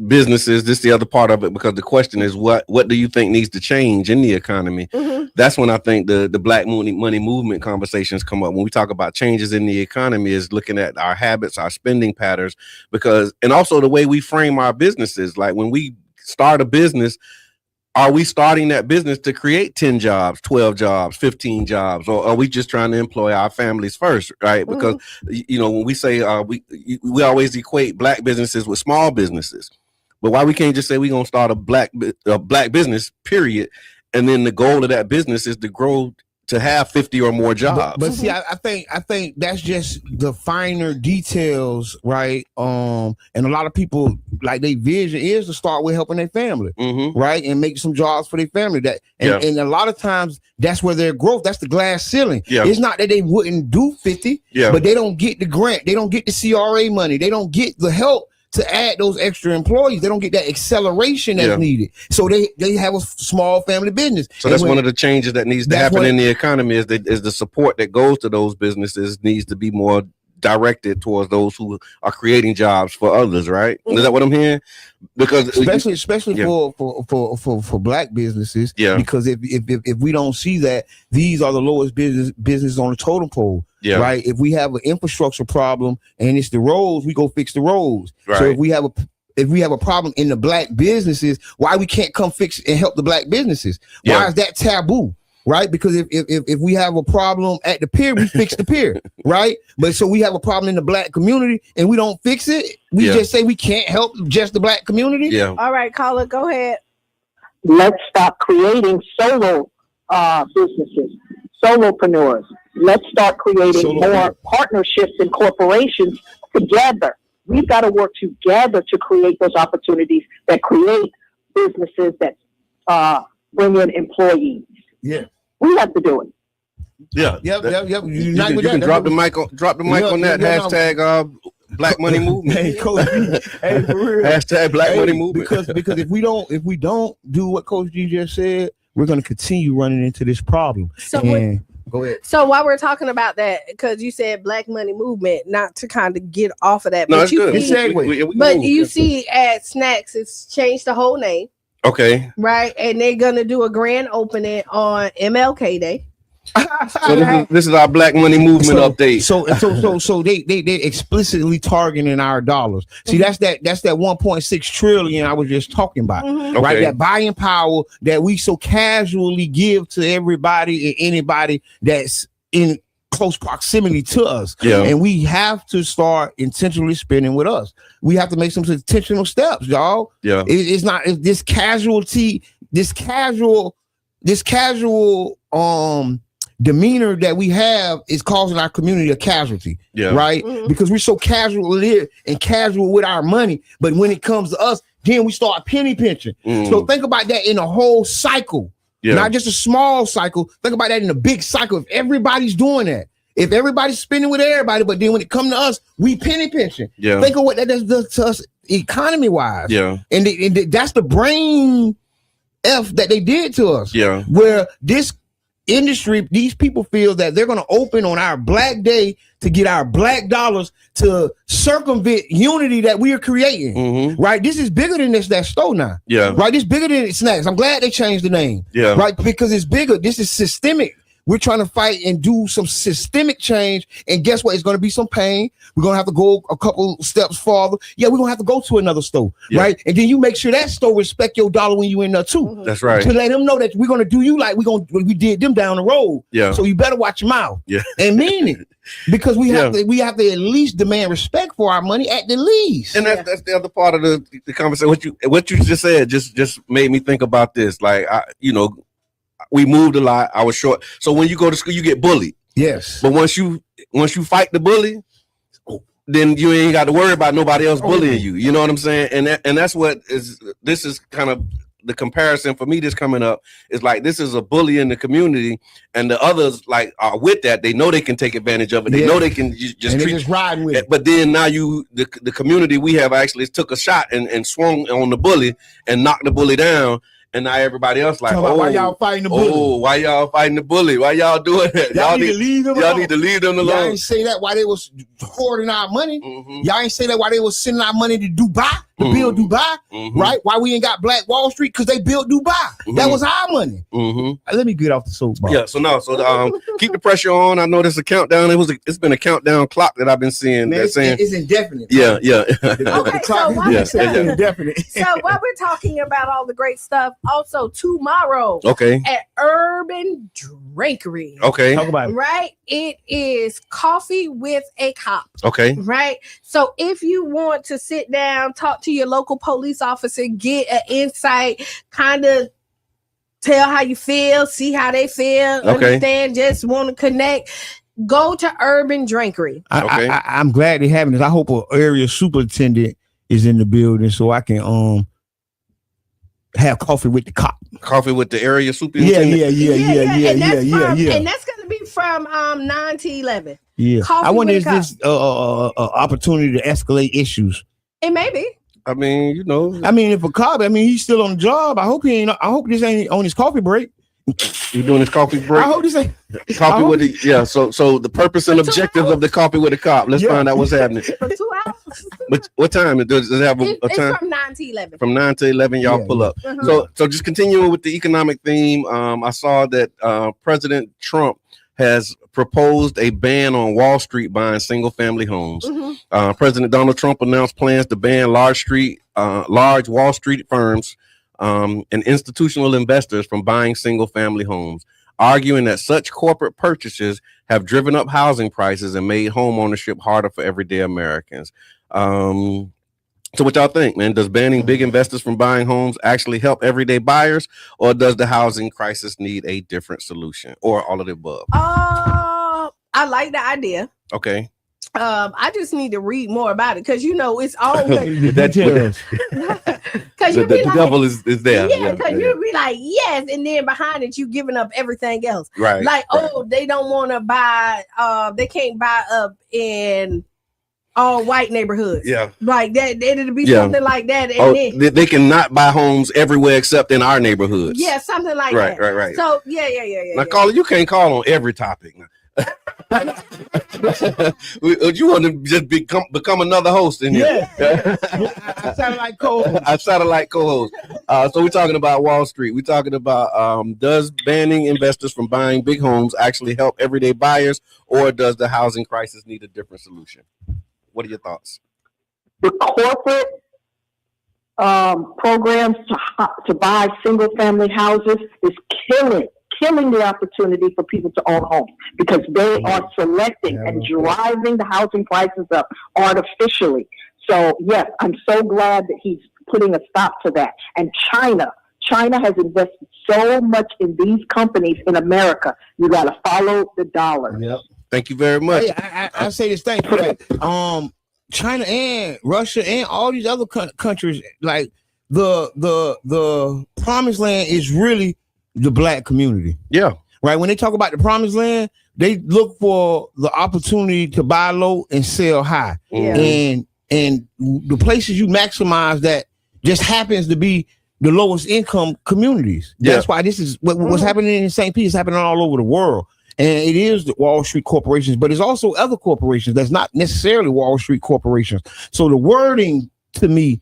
businesses, this is the other part of it, because the question is what do you think needs to change in the economy? That's when I think the Black Money Movement conversations come up. When we talk about changes in the economy, is looking at our habits, our spending patterns, and also the way we frame our businesses. Like when we start a business, are we starting that business to create 10 jobs, 12 jobs, 15 jobs, or are we just trying to employ our families first, right? Because when we say we always equate Black businesses with small businesses, but why we can't just say we're gonna start a black business, period, and then the goal of that business is to grow to have 50 or more jobs. But see, I think that's just the finer details, right? And a lot of people, like, their vision is to start with helping their family, right, and make some jobs for their family. And a lot of times that's where their growth. That's the glass ceiling. It's not that they wouldn't do 50, but they don't get the grant, they don't get the CRA money, they don't get the help to add those extra employees. They don't get that acceleration that's needed. So they have a small family business. So that's one of the changes that needs to happen in the economy is the support that goes to those businesses needs to be more directed towards those who are creating jobs for others, right? Is that what I'm hearing? Because especially for black businesses, because if we don't see that, these are the lowest business on the totem pole. Right. If we have an infrastructure problem and it's the roads, we go fix the roads. Right. So if we have a problem in the black businesses, why we can't come fix and help the black businesses? Why is that taboo? Right? Because if we have a problem at the pier, we fix the pier, right? But so we have a problem in the black community and we don't fix it. We just say we can't help just the black community. All right, caller, go ahead. Let's stop creating solo businesses, solopreneurs. Let's start creating more partnerships and corporations together. We've got to work together to create those opportunities that create businesses that bring in employees. We have to do it. Yep. You can drop the mic on that hashtag Black Money Movement. Hey, Coach G, hey, for real. Hashtag Black Money Movement. Because if we don't do what Coach G just said, we're going to continue running into this problem. So go ahead. So while we're talking about that, because you said Black Money Movement, not to kind of get off of that, no, but it's you good. See at Snacks, it's changed the whole name. Okay. Right, and they're gonna do a grand opening on MLK Day. So this is our Black Money Movement update. So they explicitly targeting our dollars. See, that's that 1.6 trillion I was just talking about, right? That buying power that we so casually give to everybody and anybody that's in close proximity to us. And we have to start intentionally spending with us. We have to make some intentional steps, y'all. It's not this casual demeanor that we have is causing our community a casualty, right? Because we're so casual here and casual with our money, but when it comes to us, then we start penny pinching. So think about that in a whole cycle, not just a small cycle. Think about that in a big cycle. If everybody's doing that, if everybody's spending with everybody, but then when it comes to us, we penny pinching. Think of what that does to us economy wise. And that's the brain F that they did to us. Where this industry, these people feel that they're going to open on our Black Day to get our black dollars to circumvent unity that we are creating. Right? This is bigger than that store now. Right? This bigger than Snacks. I'm glad they changed the name. Right? Because it's bigger. This is systemic. We're trying to fight and do some systemic change. And guess what? It's going to be some pain. We're going to have to go a couple steps farther. We're going to have to go to another store. Right? And then you make sure that store respect your dollar when you in there too. That's right. To let them know that we're going to do you like we did them down the road. So you better watch your mouth. And mean it. Because we have to at least demand respect for our money at the least. And that's the other part of the conversation. What you just said just made me think about this. Like, we moved a lot. I was short. So when you go to school, you get bullied. Yes. But once you fight the bully, then you ain't got to worry about nobody else bullying you. You know what I'm saying? And that's what this is kind of the comparison for me that's coming up is like, this is a bully in the community and the others like are with that. They know they can take advantage of it. They know they can just ride with it. But then now the community we have actually took a shot and swung on the bully and knocked the bully down. And now everybody else like, why y'all fighting the bully? Why y'all fighting the bully? Why y'all doing that? Y'all need to leave them alone. Y'all need to leave them alone. Y'all ain't say that while they was hoarding our money. Y'all ain't say that while they was sending our money to Dubai, to build Dubai, right? Why we ain't got Black Wall Street? Because they built Dubai. That was our money. Let me get off the soapbox. So keep the pressure on. I know there's a countdown. It's been a countdown clock that I've been seeing. Man, it's indefinite. Okay, so while indefinite. So while we're talking about all the great stuff, also tomorrow, at Urban Drinkery, talk about it. Right, it is coffee with a cop. Right. So if you want to sit down, talk to your local police officer, get an insight, kind of tell how you feel, see how they feel, understand, just want to connect. Go to Urban Drinkery. I'm glad they're having this. I hope an area superintendent is in the building so I can have coffee with the cop. Coffee with the area superintendent. Yeah. And that's gonna be from 9 to 11. Yeah. Coffee I wonder with is a cop. this opportunity to escalate issues? It may be. I mean, you know. I mean, if a cop, he's still on the job. I hope this ain't on his coffee break. You doing his coffee break? I hope this ain't coffee with the So the purpose and objectives of the coffee with the cop. Let's find out what's happening. For 2 hours. What time? Does it have a time? It's from 9 to 11. From 9 to 11, y'all pull up. So just continuing with the economic theme, I saw that President Trump has proposed a ban on Wall Street buying single-family homes. President Donald Trump announced plans to ban large Wall Street firms and institutional investors from buying single-family homes, arguing that such corporate purchases have driven up housing prices and made home ownership harder for everyday Americans. So what y'all think, man? Does banning big investors from buying homes actually help everyday buyers, or does the housing crisis need a different solution, or all of the above? I like the idea. Okay. I just need to read more about it because it's always the devil is there. Yeah, because you'll be like, yes, and then behind it, you giving up everything else. Right. Like, they don't want to buy. They can't buy up in all white neighborhoods. Yeah. Like that. It'll be something like that. And they cannot buy homes everywhere except in our neighborhoods. Yeah, something like that. Right. So yeah. Now, caller, you can't call on every topic. You want to just become another host in here? Yeah. I sound like co-host. So we're talking about Wall Street. We're talking about does banning investors from buying big homes actually help everyday buyers, or does the housing crisis need a different solution? What are your thoughts? The corporate programs to buy single family houses is killing the opportunity for people to own homes because they are selecting and driving the housing prices up artificially. So yes, I'm so glad that he's putting a stop to that. And China has invested so much in these companies in America. You got to follow the dollar. Yep. Thank you very much. Hey, I say this thing. China and Russia and all these other countries, like the promised land is really the black community. Yeah. Right. When they talk about the promised land, they look for the opportunity to buy low and sell high. Yeah. And the places you maximize that just happens to be the lowest income communities. That's why this is what's happening in St. Pete is happening all over the world. And it is the Wall Street corporations, but it's also other corporations that's not necessarily Wall Street corporations. So the wording to me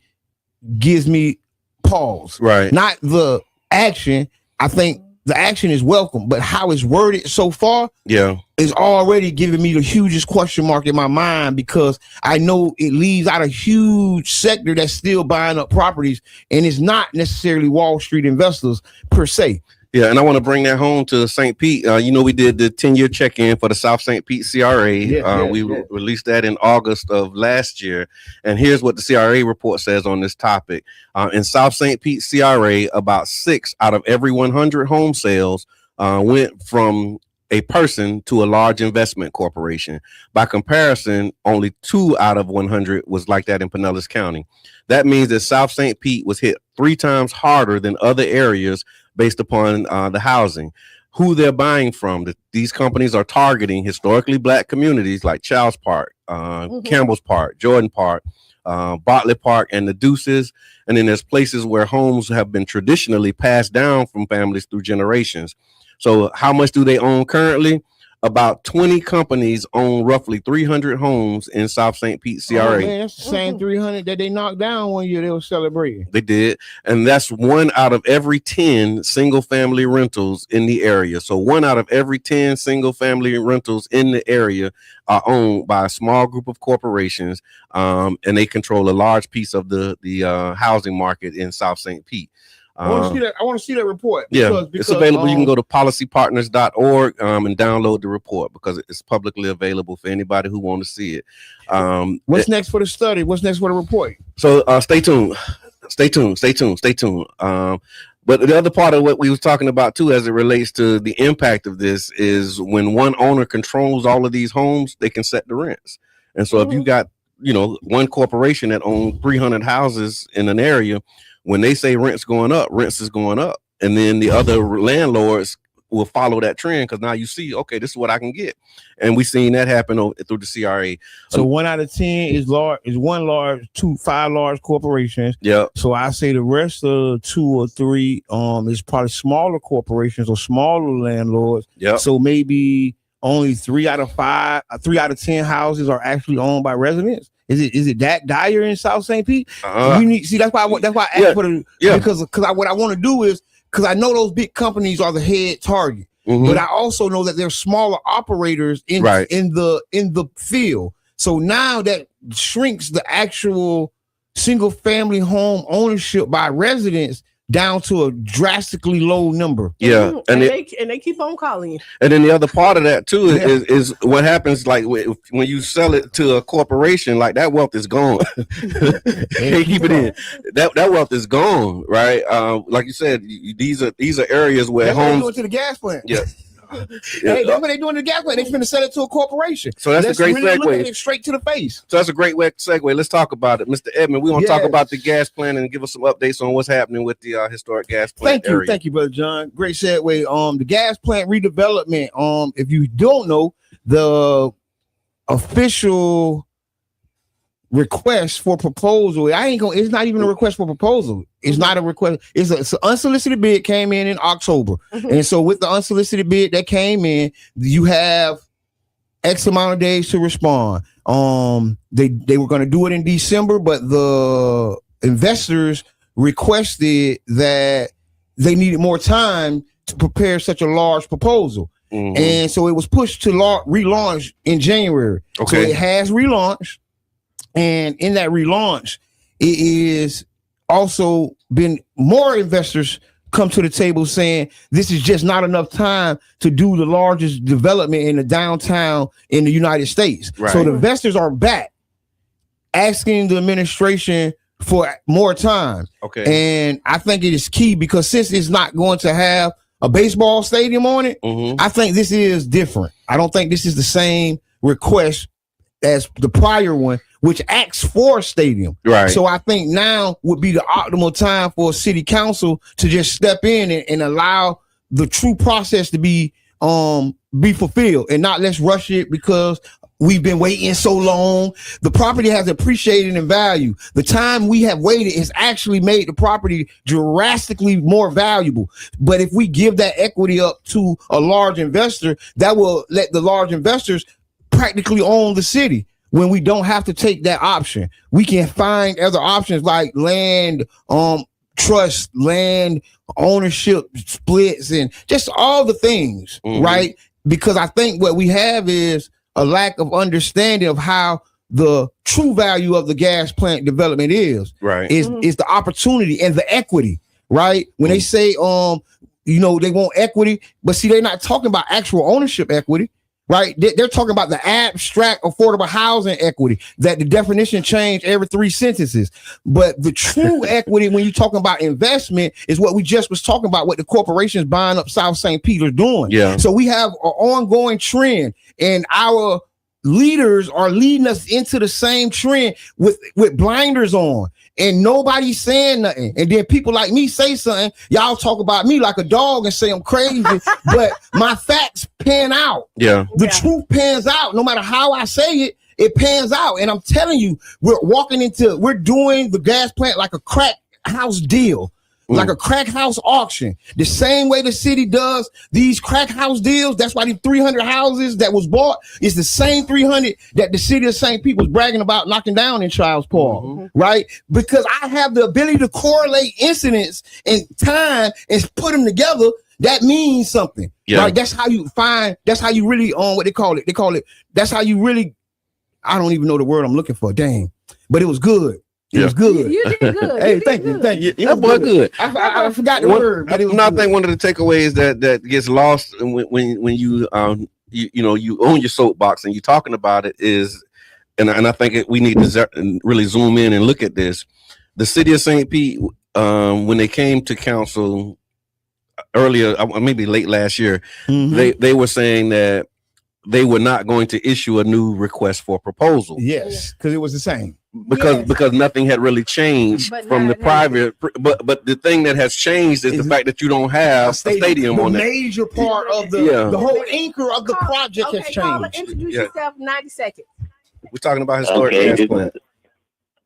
gives me pause. Right. Not the action. I think the action is welcome, but how it's worded so far is already giving me the hugest question mark in my mind because I know it leaves out a huge sector that's still buying up properties and it's not necessarily Wall Street investors per se. Yeah, and I want to bring that home to St. Pete. We did the 10-year check-in for the South St. Pete CRA. We released that in August of last year. And here's what the CRA report says on this topic. In South St. Pete CRA, about 6 out of every 100 home sales went from a person to a large investment corporation. By comparison, only 2 out of 100 was like that in Pinellas County. That means that South St. Pete was hit 3 times harder than other areas based upon the housing. Who they're buying from. These companies are targeting historically black communities like Childs Park, Campbell's Park, Jordan Park, Bartlett Park, and the Deuces. And then there's places where homes have been traditionally passed down from families through generations. So how much do they own currently? About 20 companies own roughly 300 homes in South St. Pete CRA. Oh, man, that's the same 300 that they knocked down one year they were celebrating. They did. And that's 1 out of every 10 single family rentals in the area. So 1 out of every 10 single family rentals in the area are owned by a small group of corporations. And they control a large piece of the housing market in South St. Pete. I want to see that report. Because it's available. You can go to policypartners.org and download the report because it's publicly available for anybody who want to see it. What's next for the study? What's next for the report? So stay tuned. But the other part of what we was talking about too, as it relates to the impact of this, is when one owner controls all of these homes, they can set the rents. And so if you got, one corporation that owns 300 houses in an area, when they say rents is going up. And then the other landlords will follow that trend, because now you see, okay, this is what I can get. And we've seen that happen through the CRA. So 1 out of 10 is five large corporations. Yeah. So I say the rest of 2 or 3 is probably smaller corporations or smaller landlords. Yeah. So maybe only 3 out of 10 houses are actually owned by residents. Is it that dire in South St. Pete? That's why I asked for the because what I want to do is, because I know those big companies are the head target, but I also know that there's smaller operators in the field. So now that shrinks the actual single family home ownership by residents down to a drastically low number. Yeah, and they keep on calling you. And then the other part of that too is what happens, like when you sell it to a corporation, like that wealth is gone. They keep it in. That wealth is gone, right? Like you said, these are areas where that's homes what they do to the gas plant. Yeah. Hey, that's what they doing to the gas plant. They finna sell it to a corporation. So that's a great segue. Look at it straight to the face. So that's a great segue. Let's talk about it, Mr. Edmond. We want to talk about the gas plant and give us some updates on what's happening with the historic gas plant. Thank you, Brother John. Great segue. The gas plant redevelopment. If you don't know, the official request for proposal. It's not even a request for proposal. It's not a request. It's an unsolicited bid came in October. And so with the unsolicited bid that came in, you have X amount of days to respond. They were going to do it in December, but the investors requested that they needed more time to prepare such a large proposal. And so it was pushed to relaunch in January. Okay. So it has relaunched. And in that relaunch, it is also been more investors come to the table saying this is just not enough time to do the largest development in the downtown in the United States. Right. So the investors are back asking the administration for more time. Okay. And I think it is key, because since it's not going to have a baseball stadium on it, I think this is different. I don't think this is the same request as the prior one, which asks for a stadium. Right. So I think now would be the optimal time for city council to just step in and allow the true process to be fulfilled, and not let's rush it because we've been waiting so long. The property has appreciated in value. The time we have waited has actually made the property drastically more valuable. But if we give that equity up to a large investor, that will let the large investors practically own the city. When we don't have to take that option, we can find other options like land, trust, land ownership splits, and just all the things, right? Because I think what we have is a lack of understanding of how the true value of the gas plant development is. Right. Is the opportunity and the equity, right? When they say, they want equity, but see, they're not talking about actual ownership equity. Right, they're talking about the abstract affordable housing equity that the definition changed every 3 sentences. But the true equity, when you're talking about investment, is what we just was talking about, what the corporations buying up South St. Pete are doing. Yeah. So we have an ongoing trend, and our leaders are leading us into the same trend with blinders on, and nobody's saying nothing. And then people like me say something, y'all talk about me like a dog and say I'm crazy, but my facts pan out. Yeah. The truth pans out. No matter how I say it pans out. And I'm telling you, we're doing the gas plant like a crack house deal. Like a crack house auction. The same way the city does these crack house deals. That's why the 300 houses that was bought is the same 300 that the city of St. Pete was bragging about knocking down in Charles Park, right? Because I have the ability to correlate incidents and time and put them together. That means something. Yeah. Right? That's how you really what they call it. That's how you really, I don't even know the word I'm looking for. Dang. But it was good. It was good. You did good. Hey, thank you. That boy good. I forgot the word. But it was I think one of the takeaways that gets lost when you you own your soapbox and you're talking about it is, and I think we need to really zoom in and look at this. The city of St. Pete when they came to council earlier, maybe late last year, they were saying that they were not going to issue a new request for proposal. Yes, because it was the same. Because nothing had really changed from the private, but the thing that has changed is the fact that you don't have a stadium on the that. major part of the whole anchor of the project has changed. Introduce yourself in 90 seconds. We're talking about historic gas plant.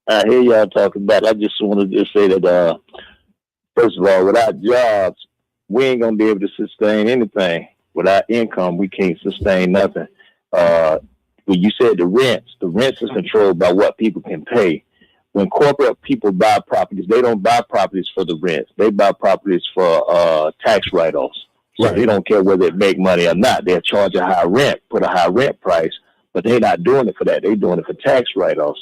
I hear y'all talking about. I just wanted to say that first of all, without jobs, we ain't gonna be able to sustain anything. Without income, we can't sustain nothing. When you said the rents is controlled by what people can pay. When corporate people buy properties, they don't buy properties for the rents. They buy properties for tax write-offs. So they don't care whether it make money or not. They'll charge a high rent, put a high rent price, but they're not doing it for that. They're doing it for tax write-offs.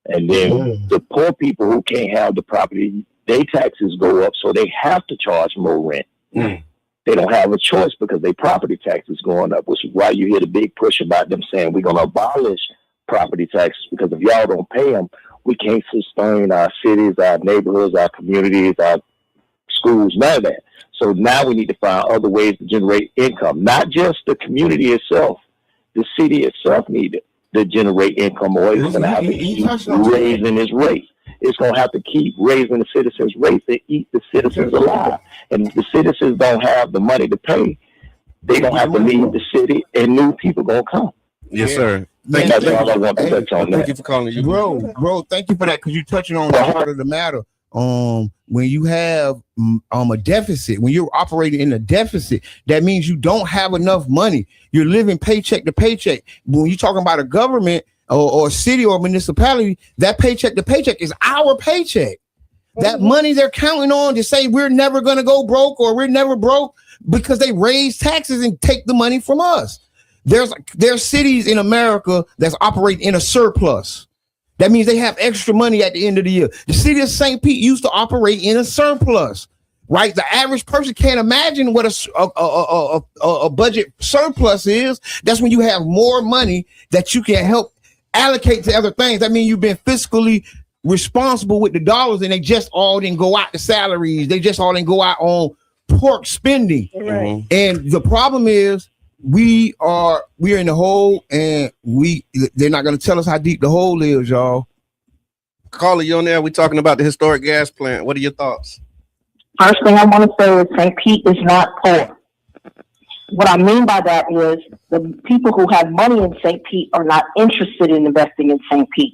And then the poor people who can't have the property, their taxes go up, so they have to charge more rent. They don't have a choice because their property tax is going up, which is why you hear the big push about them saying we're going to abolish property taxes, because if y'all don't pay them, we can't sustain our cities, our neighborhoods, our communities, our schools, none of that. So now we need to find other ways to generate income, not just the community itself. The city itself needs to generate income, or it's going to have to keep raising its rate. It's going to have to keep raising the citizens' rates to eat the citizens alive. And if the citizens don't have the money to pay, they don't have to leave the city, and new people going to come. Yes, sir. That's all I want to touch on. Thank you for calling. Bro, thank you for that, because you're touching on the heart of the matter. When you have a deficit, when you're operating in a deficit, that means you don't have enough money. You're living paycheck to paycheck. When you're talking about a government or a city or a municipality, that paycheck to paycheck is our paycheck. That money they're counting on to say we're never going to go broke or we're never broke, because they raise taxes and take the money from us. There's cities in America that's operating in a surplus. That means they have extra money at the end of the year. The city of St. Pete used to operate in a surplus, right? The average person can't imagine what a budget surplus is. That's when you have more money that you can help allocate to other things. That means you've been fiscally responsible with the dollars, and they just all didn't go out to salaries. They just all didn't go out on pork spending. Right. And the problem is we're in the hole, and they're not going to tell us how deep the hole is, y'all. Caller, you on there? We're talking about the historic gas plant. What are your thoughts? First thing I want to say is St. Pete is not poor. What I mean by that is the people who have money in St. Pete are not interested in investing in St. Pete.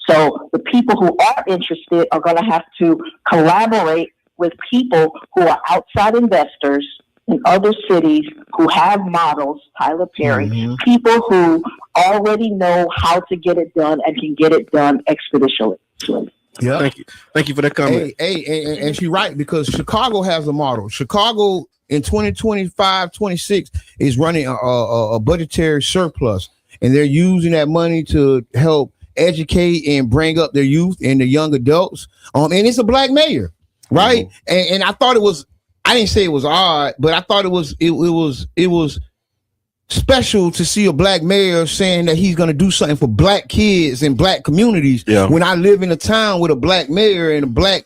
So the people who are interested are going to have to collaborate with people who are outside investors in other cities who have models, Tyler Perry, people who already know how to get it done and can get it done expeditiously. Yeah. Thank you for that comment. And she's right, because Chicago has a model. Chicago in 2025-26 is running a budgetary surplus, and they're using that money to help educate and bring up their youth and the young adults. And it's a black mayor, right? And I thought it was, I didn't say it was odd, but I thought it was special to see a black mayor saying that he's going to do something for black kids and black communities. Yeah. When I live in a town with a black mayor and a black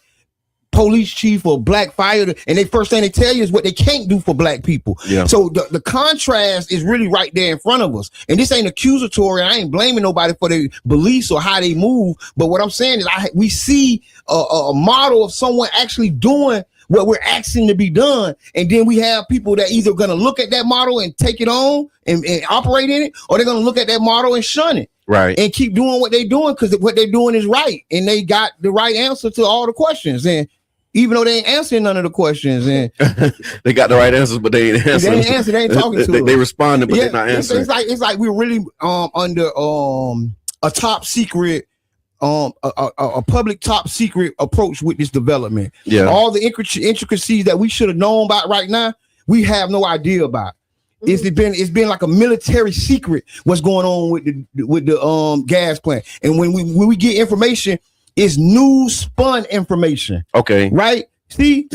police chief or black fire, and the first thing they tell you is what they can't do for black people. Yeah. So the contrast is really right there in front of us. And this ain't accusatory. I ain't blaming nobody for their beliefs or how they move. But what I'm saying is we see a model of someone actually doing what we're asking to be done. And then we have people that either going to look at that model and take it on and operate in it, or they're going to look at that model and shun it. Right. And keep doing what they're doing because what they're doing is right. And they got the right answer to all the questions. And even though they ain't answering none of the questions, and they got the right answers, but they ain't answering. They ain't answering. They ain't talking to us. They responded, but they're not answering. It's like we're really under a top secret, a public top secret approach with this development. Yeah, all the intricacies that we should have known about right now, we have no idea about. It's been like a military secret what's going on with the gas plant, and when we get information, it's news spun information. Okay. Right? See?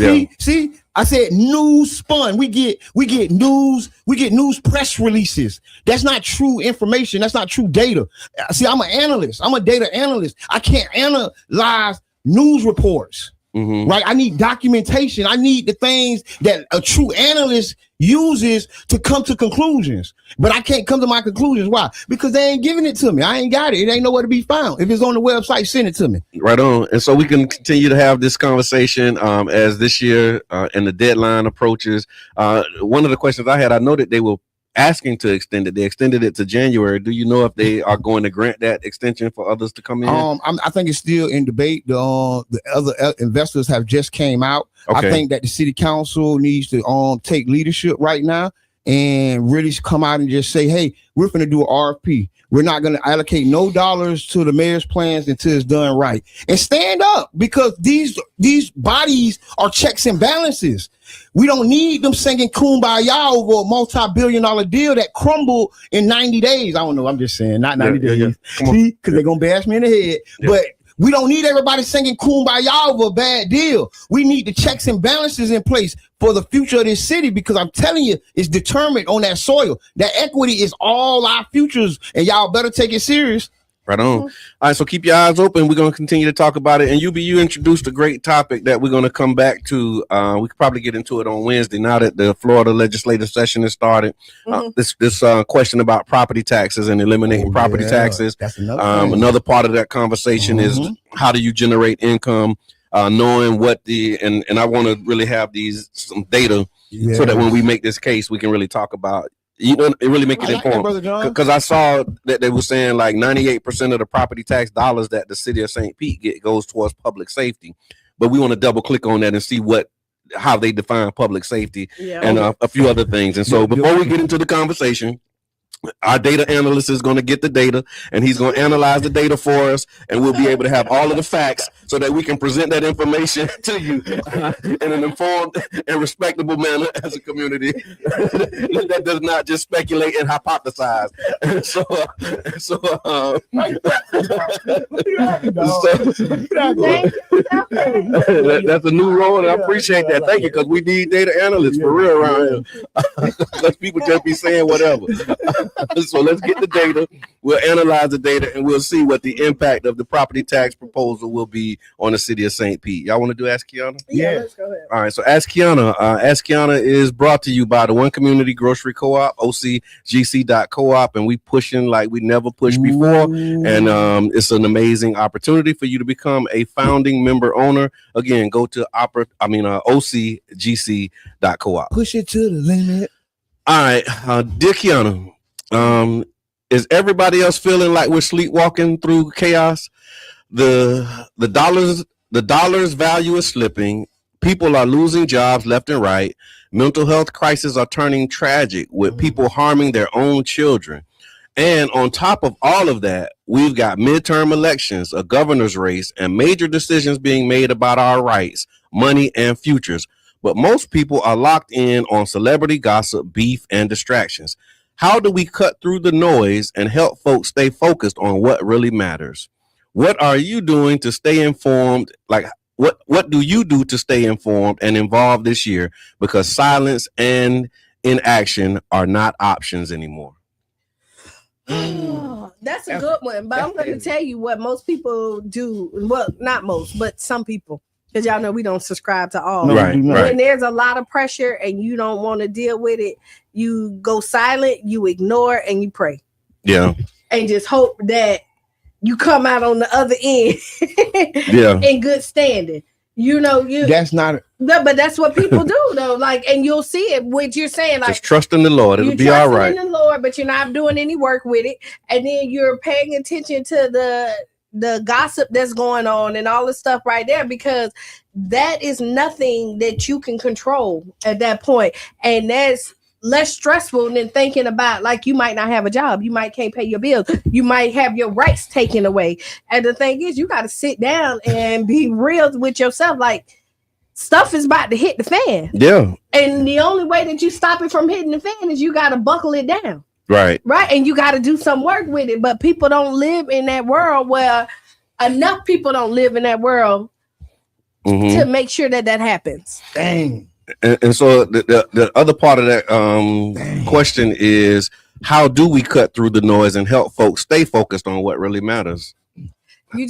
I said news spun. We get news press releases. That's not true information. That's not true data. See, I'm an analyst. I'm a data analyst. I can't analyze news reports. right? I need documentation. I need the things that a true analyst uses to come to conclusions. But I can't come to my conclusions. Why? Because they ain't giving it to me. I ain't got it. It ain't nowhere to be found. If it's on the website, send it to me. Right on. And so we can continue to have this conversation as this year and the deadline approaches. One of the questions I had, I know that they were asking to extend it. They extended it to January. Do you know if they are going to grant that extension for others to come in? I think it's still in debate. The other investors have just came out. Okay. I think that the city council needs to take leadership right now and really come out and just say, hey, we're going to do an RFP. We're not going to allocate no dollars to the mayor's plans until it's done right. And stand up, because these bodies are checks and balances. We don't need them singing Kumbaya over a multi-billion-dollar deal that crumbled in 90 days. I don't know. I'm just saying, not 90 days. Yeah. See, because they're going to bash me in the head. Yeah. But we don't need everybody singing Kumbaya over a bad deal. We need the checks and balances in place for the future of this city, because I'm telling you, it's determined on that soil. That equity is all our futures, and y'all better take it serious. Right on. All right, so keep your eyes open. We're going to continue to talk about it. And you introduced a great topic that we're going to come back to. We could probably get into it on Wednesday now that the Florida legislative session has started. This question about property taxes and eliminating property taxes. That's another part of that conversation is how do you generate income, knowing what and I want to really have some data so that when we make this case, we can really talk about it really make it informed, because I saw that they were saying like 98% of the property tax dollars that the city of St. Pete get goes towards public safety, but we want to double click on that and see how they define public safety and a few other things. And so before we get into the conversation, our data analyst is going to get the data, and he's going to analyze the data for us, and we'll be able to have all of the facts so that we can present that information to you in an informed and respectable manner as a community that does not just speculate and hypothesize. That's a new role, and I appreciate that. Thank you, because we need data analysts for real around here. Because people just be saying whatever. So let's get the data. We'll analyze the data, and we'll see what the impact of the property tax proposal will be on the city of St. Pete. Y'all want to do Ask Qiana? Yeah, let's go ahead. All right, so Ask Qiana. Ask Qiana is brought to you by the One Community Grocery Co-op, OCGC.coop, and we pushing like we never pushed before. And it's an amazing opportunity for you to become a founding member owner. Again, go to OCGC.coop. Push it to the limit. All right, dear Qiana. Is everybody else feeling like we're sleepwalking through chaos? The dollar's value is slipping. People are losing jobs left and right. Mental health crises are turning tragic, with people harming their own children. And on top of all of that, we've got midterm elections, a governor's race, and major decisions being made about our rights, money, and futures. But most people are locked in on celebrity gossip, beef, and distractions. How do we cut through the noise and help folks stay focused on what really matters? What are you doing to stay informed? Like, what do you do to stay informed and involved this year? Because silence and inaction are not options anymore. That's a good one. But I'm going to tell you what most people do. Well, not most, but some people. Because y'all know we don't subscribe to all. Right. When there's a lot of pressure and you don't want to deal with it, you go silent, you ignore, and you pray. Yeah. And just hope that you come out on the other end in good standing. That's not but that's what people do though. Like, and you'll see it, what you're saying, like, just trust in the Lord, it'll be all right. In the Lord, but you're not doing any work with it, and then you're paying attention to the gossip that's going on and all the stuff right there, because that is nothing that you can control at that point. And that's less stressful than thinking about, like, you might not have a job, you might can't pay your bills, you might have your rights taken away. And the thing is, you got to sit down and be real with yourself. Like, stuff is about to hit the fan. Yeah. And the only way that you stop it from hitting the fan is you got to buckle it down. Right. And you got to do some work with it. But people don't live in that world enough people don't live in that world to make sure that happens. Dang. And so the other part of that question is, how do we cut through the noise and help folks stay focused on what really matters? You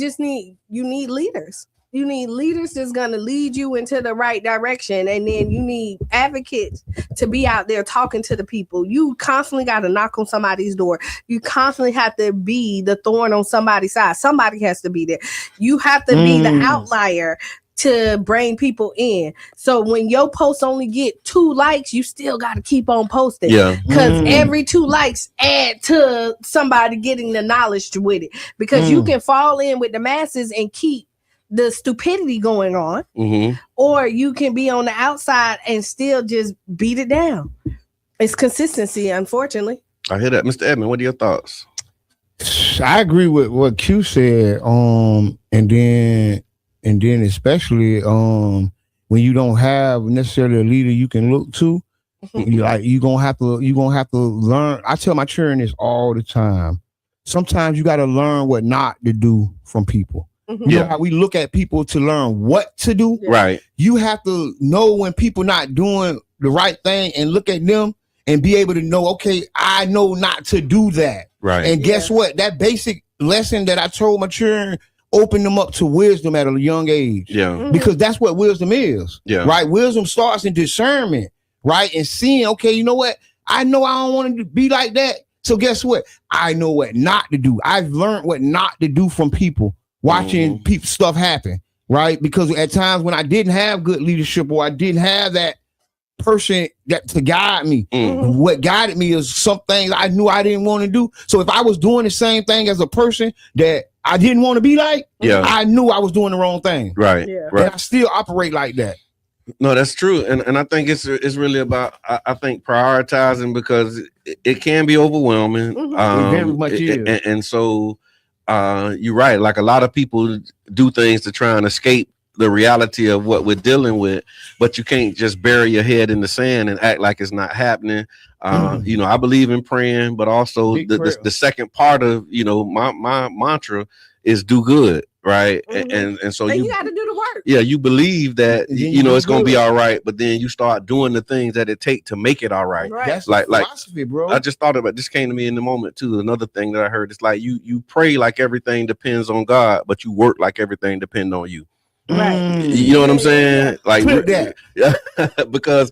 need leaders. You need leaders that's going to lead you into the right direction. And then you need advocates to be out there talking to the people. You constantly got to knock on somebody's door. You constantly have to be the thorn on somebody's side. Somebody has to be there. You have to be the outlier to bring people in. So when your posts only get 2 likes, you still got to keep on posting. Yeah. Because every 2 likes add to somebody getting the knowledge with it. Because you can fall in with the masses and keep the stupidity going on, or you can be on the outside and still just beat it down. It's consistency, unfortunately. I hear that. Mr. Edmond, what are your thoughts? I agree with what Q said. And then especially when you don't have necessarily a leader you can look to, you're gonna have to learn. I tell my children this all the time. Sometimes you got to learn what not to do from people. You know how we look at people to learn what to do? Right. You have to know when people not doing the right thing and look at them and be able to know, okay, I know not to do that. Right. And guess what? That basic lesson that I told my children opened them up to wisdom at a young age. Yeah. Because that's what wisdom is. Yeah. Right. Wisdom starts in discernment, right? And seeing, okay, you know what? I know I don't want to be like that. So guess what? I know what not to do. I've learned what not to do from people. Watching people stuff happen, right? Because at times when I didn't have good leadership or I didn't have that person that to guide me, what guided me is some things I knew I didn't want to do. So if I was doing the same thing as a person that I didn't want to be like, I knew I was doing the wrong thing. Right. Yeah. Right. And I still operate like that. No, that's true. And I think it's really about, I think, prioritizing, because it can be overwhelming. It very much is. And so you're right. Like, a lot of people do things to try and escape the reality of what we're dealing with, but you can't just bury your head in the sand and act like it's not happening. You know, I believe in praying, but also the second part of, you know, my mantra is do good. Right. And so you got to do the work. Yeah. You believe that, you know, it's going to be all right, but then you start doing the things that it take to make it all right. That's like philosophy, bro. I just thought about this, came to me in the moment too. Another thing that I heard is like, you pray like everything depends on God, but you work like everything depends on you. Right. You know what I'm saying? Like that. Yeah, because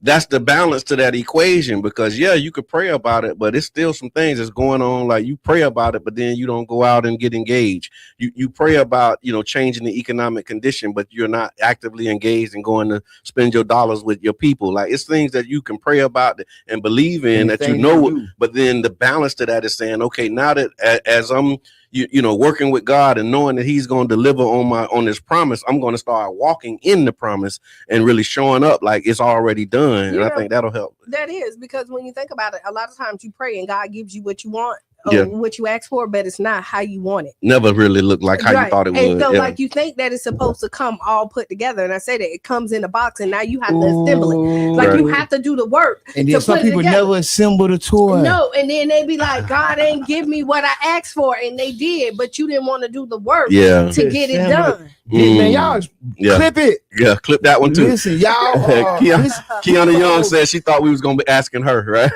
that's the balance to that equation. Because you could pray about it, but it's still some things that's going on. Like, you pray about it, but then you don't go out and get engaged. You pray about, you know, changing the economic condition, but you're not actively engaged and going to spend your dollars with your people. Like, it's things that you can pray about and believe in, that you know, but then the balance to that is saying, okay, now that as I'm you know, working with God and knowing that he's going to deliver on this promise, I'm going to start walking in the promise and really showing up like it's already done. And I think that'll help. That is, because when you think about it, a lot of times you pray and God gives you what you want, what you ask for, but it's not how you want it. Never really looked like how you thought it would. And so like you think that it's supposed to come all put together. And I say that it comes in a box and now you have to assemble it. Like you have to do the work. And then some people never assemble the toy. No, and then they be like, God ain't give me what I asked for. And they did, but you didn't want to do the work to get it done. Man, y'all clip it. Yeah, clip that one too. Listen, y'all. Qiana Young said she thought we was gonna be asking her, right?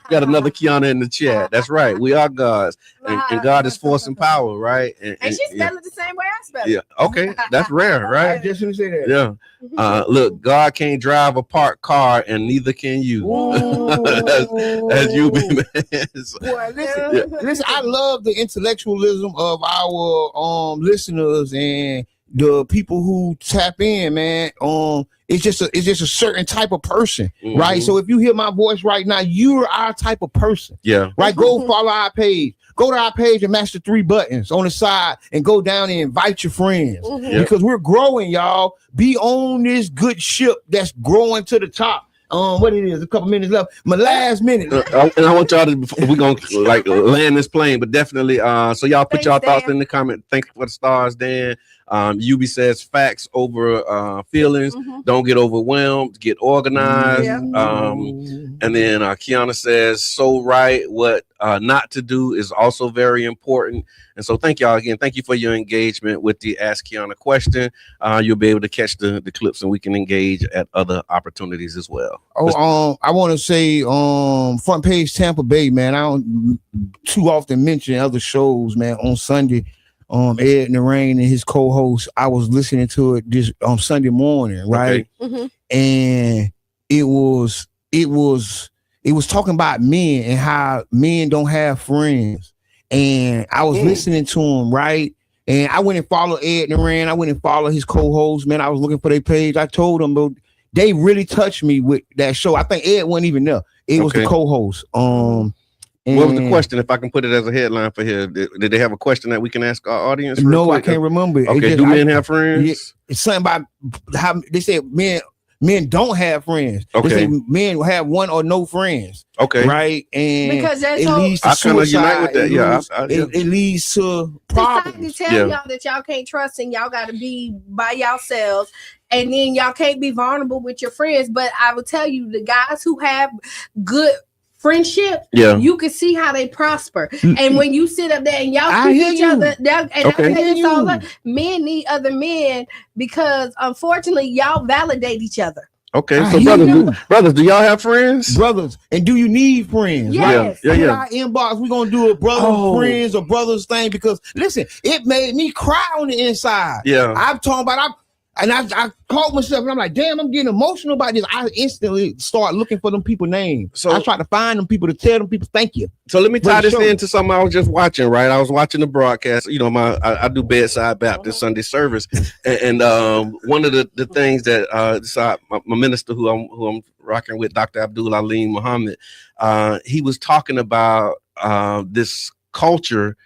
Got another Qiana in the chat. That's right. We are gods, and God is force and power, right? And she spelled it the same way I spelled it. Yeah. Okay, that's rare, right? Just to say that. Yeah. Look, God can't drive a parked car, and neither can you. As you be, man. Boy, listen. I love the intellectualism of our listeners and the people who tap in, man. It's just a certain type of person, right? So if you hear my voice right now, you're our type of person. Yeah. Right. Go follow our page. Go to our page and match the 3 buttons on the side and go down and invite your friends because we're growing, y'all. Be on this good ship that's growing to the top. What it is, a couple minutes left. My last minute. And I want y'all to, we're going to like land this plane, but definitely, so y'all put y'all thoughts in the comment. Thank you for the stars, Dan. Yubi says facts over feelings. Don't get overwhelmed, get organized. And then Qiana says, so right, what not to do is also very important. And so thank y'all again. Thank you for your engagement with the Ask Qiana question. You'll be able to catch the clips and we can engage at other opportunities as well. I want to say front page Tampa Bay, man. I don't too often mention other shows, man. On Sunday, Ed and the Rain and his co-host. I was listening to it this Sunday morning, right? Mhm. And it was talking about men and how men don't have friends. And I was listening to him, right? And I went and followed Ed and the Rain. I went and followed his co-host. Man, I was looking for their page. I told them, but they really touched me with that show. I think Ed wasn't even there. It was the co-host. What was the question? If I can put it as a headline for here, did they have a question that we can ask our audience? No, quick? I can't remember. Okay, do men have friends? Yeah, it's something about how they said men don't have friends. Okay. They say men have one or no friends. Okay, right, and because that's it leads to I kind of suicide. unite with that. Yeah, It leads to problems. To tell y'all that y'all can't trust and y'all got to be by yourselves, and then y'all can't be vulnerable with your friends. But I will tell you, the guys who have good friendship, you can see how they prosper. And when you sit up there and y'all keep each other, men need other men because unfortunately y'all validate each other. Okay, so brothers, do y'all have friends? Brothers, and do you need friends? Yes. Right? Yeah. Our inbox, we're gonna do a brother friends or brothers thing because listen, it made me cry on the inside. Yeah, I'm talking about I caught myself and I'm like, damn, I'm getting emotional about this. I instantly start looking for them people names. So I try to find them people to tell them people thank you. So let me tie this into something I was just watching, right? I was watching the broadcast. You know, I do bedside Baptist Sunday service. And one of the things that my minister who I'm rocking with, Dr. Abdul Alim Muhammad, he was talking about this culture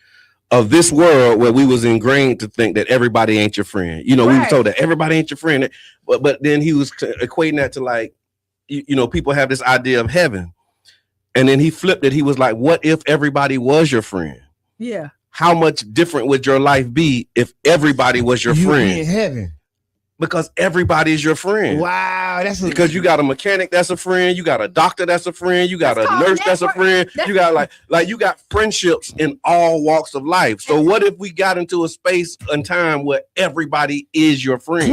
of this world where we was ingrained to think that everybody ain't your friend. You know, we were told that everybody ain't your friend. But then he was equating that to like, you know, people have this idea of heaven. And then he flipped it. He was like, what if everybody was your friend? Yeah. How much different would your life be if everybody was your friend? In heaven. Because everybody is your friend. Wow, because you got a mechanic that's a friend, you got a doctor that's a friend, you got a nurse that's a friend, you got like you got friendships in all walks of life. So what if we got into a space and time where everybody is your friend?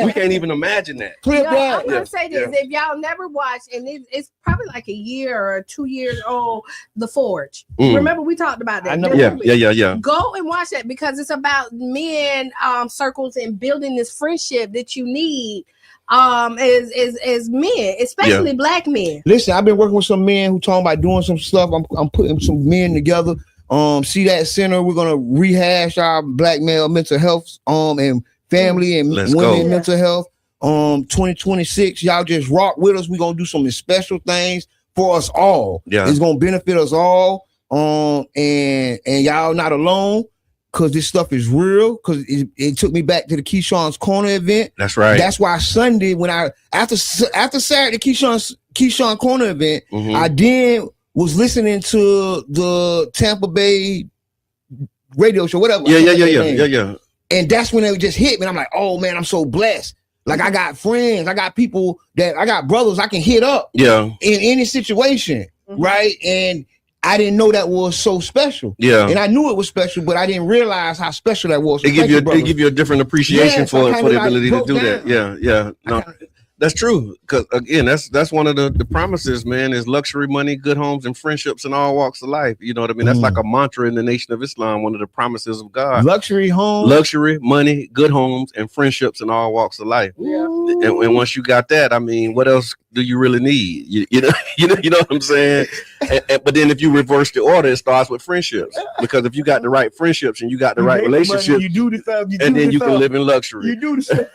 We can't even imagine that. I'm gonna say this: if y'all never watched, and it's probably like a year or 2 years old, The Forge. Remember we talked about that? Yeah. Go and watch that because it's about men circles and building this friendship that you need as men, especially black men. Listen, I've been working with some men who talking about doing some stuff. I'm putting some men together. See that center. We're gonna rehash our black male mental health and family and women mental health. 2026, y'all just rock with us. We're gonna do some special things for us all. It's gonna benefit us all. And y'all not alone. Because this stuff is real. Because it took me back to the Keyshawn's Corner event. That's right. That's why Sunday, when after Saturday Keyshawn Corner event, I then was listening to the Tampa Bay radio show, whatever. Yeah. And that's when it just hit me. I'm like, oh man, I'm so blessed. Like I got friends, I got people I got brothers I can hit up. In any situation, right? And I didn't know that was so special. And I knew it was special, but I didn't realize how special that was. It give you a different appreciation for the ability to do that. Yeah. No, that's true. Because again, that's one of the promises, man, is luxury, money, good homes, and friendships in all walks of life. You know what I mean? That's like a mantra in the Nation of Islam. One of the promises of God: luxury, money, good homes, and friendships in all walks of life. And once you got that, I mean, what else do you really need? You know what I'm saying? But then if you reverse the order, it starts with friendships. Because if you got the right friendships and you got the right relationships, you do the stuff, and then you can live in luxury. You do the stuff.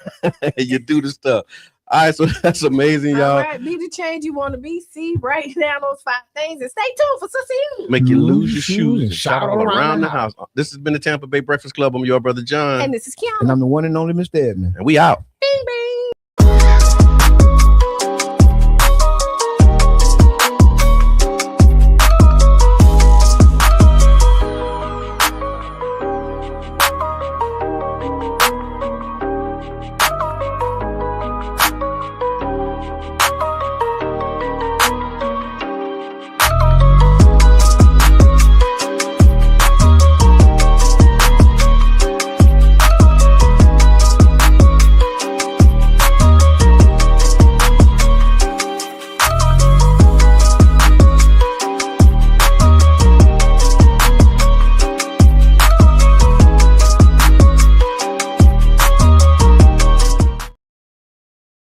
You do the stuff. All right, so that's amazing, y'all. All right, be the change you want to be. See, write down those 5 things and stay tuned for Sister U. Make you lose your shoes and shout all around the house. This has been the Tampa Bay Breakfast Club. I'm your brother John. And this is Qiana. And I'm the one and only Mr. Edmond. And we out.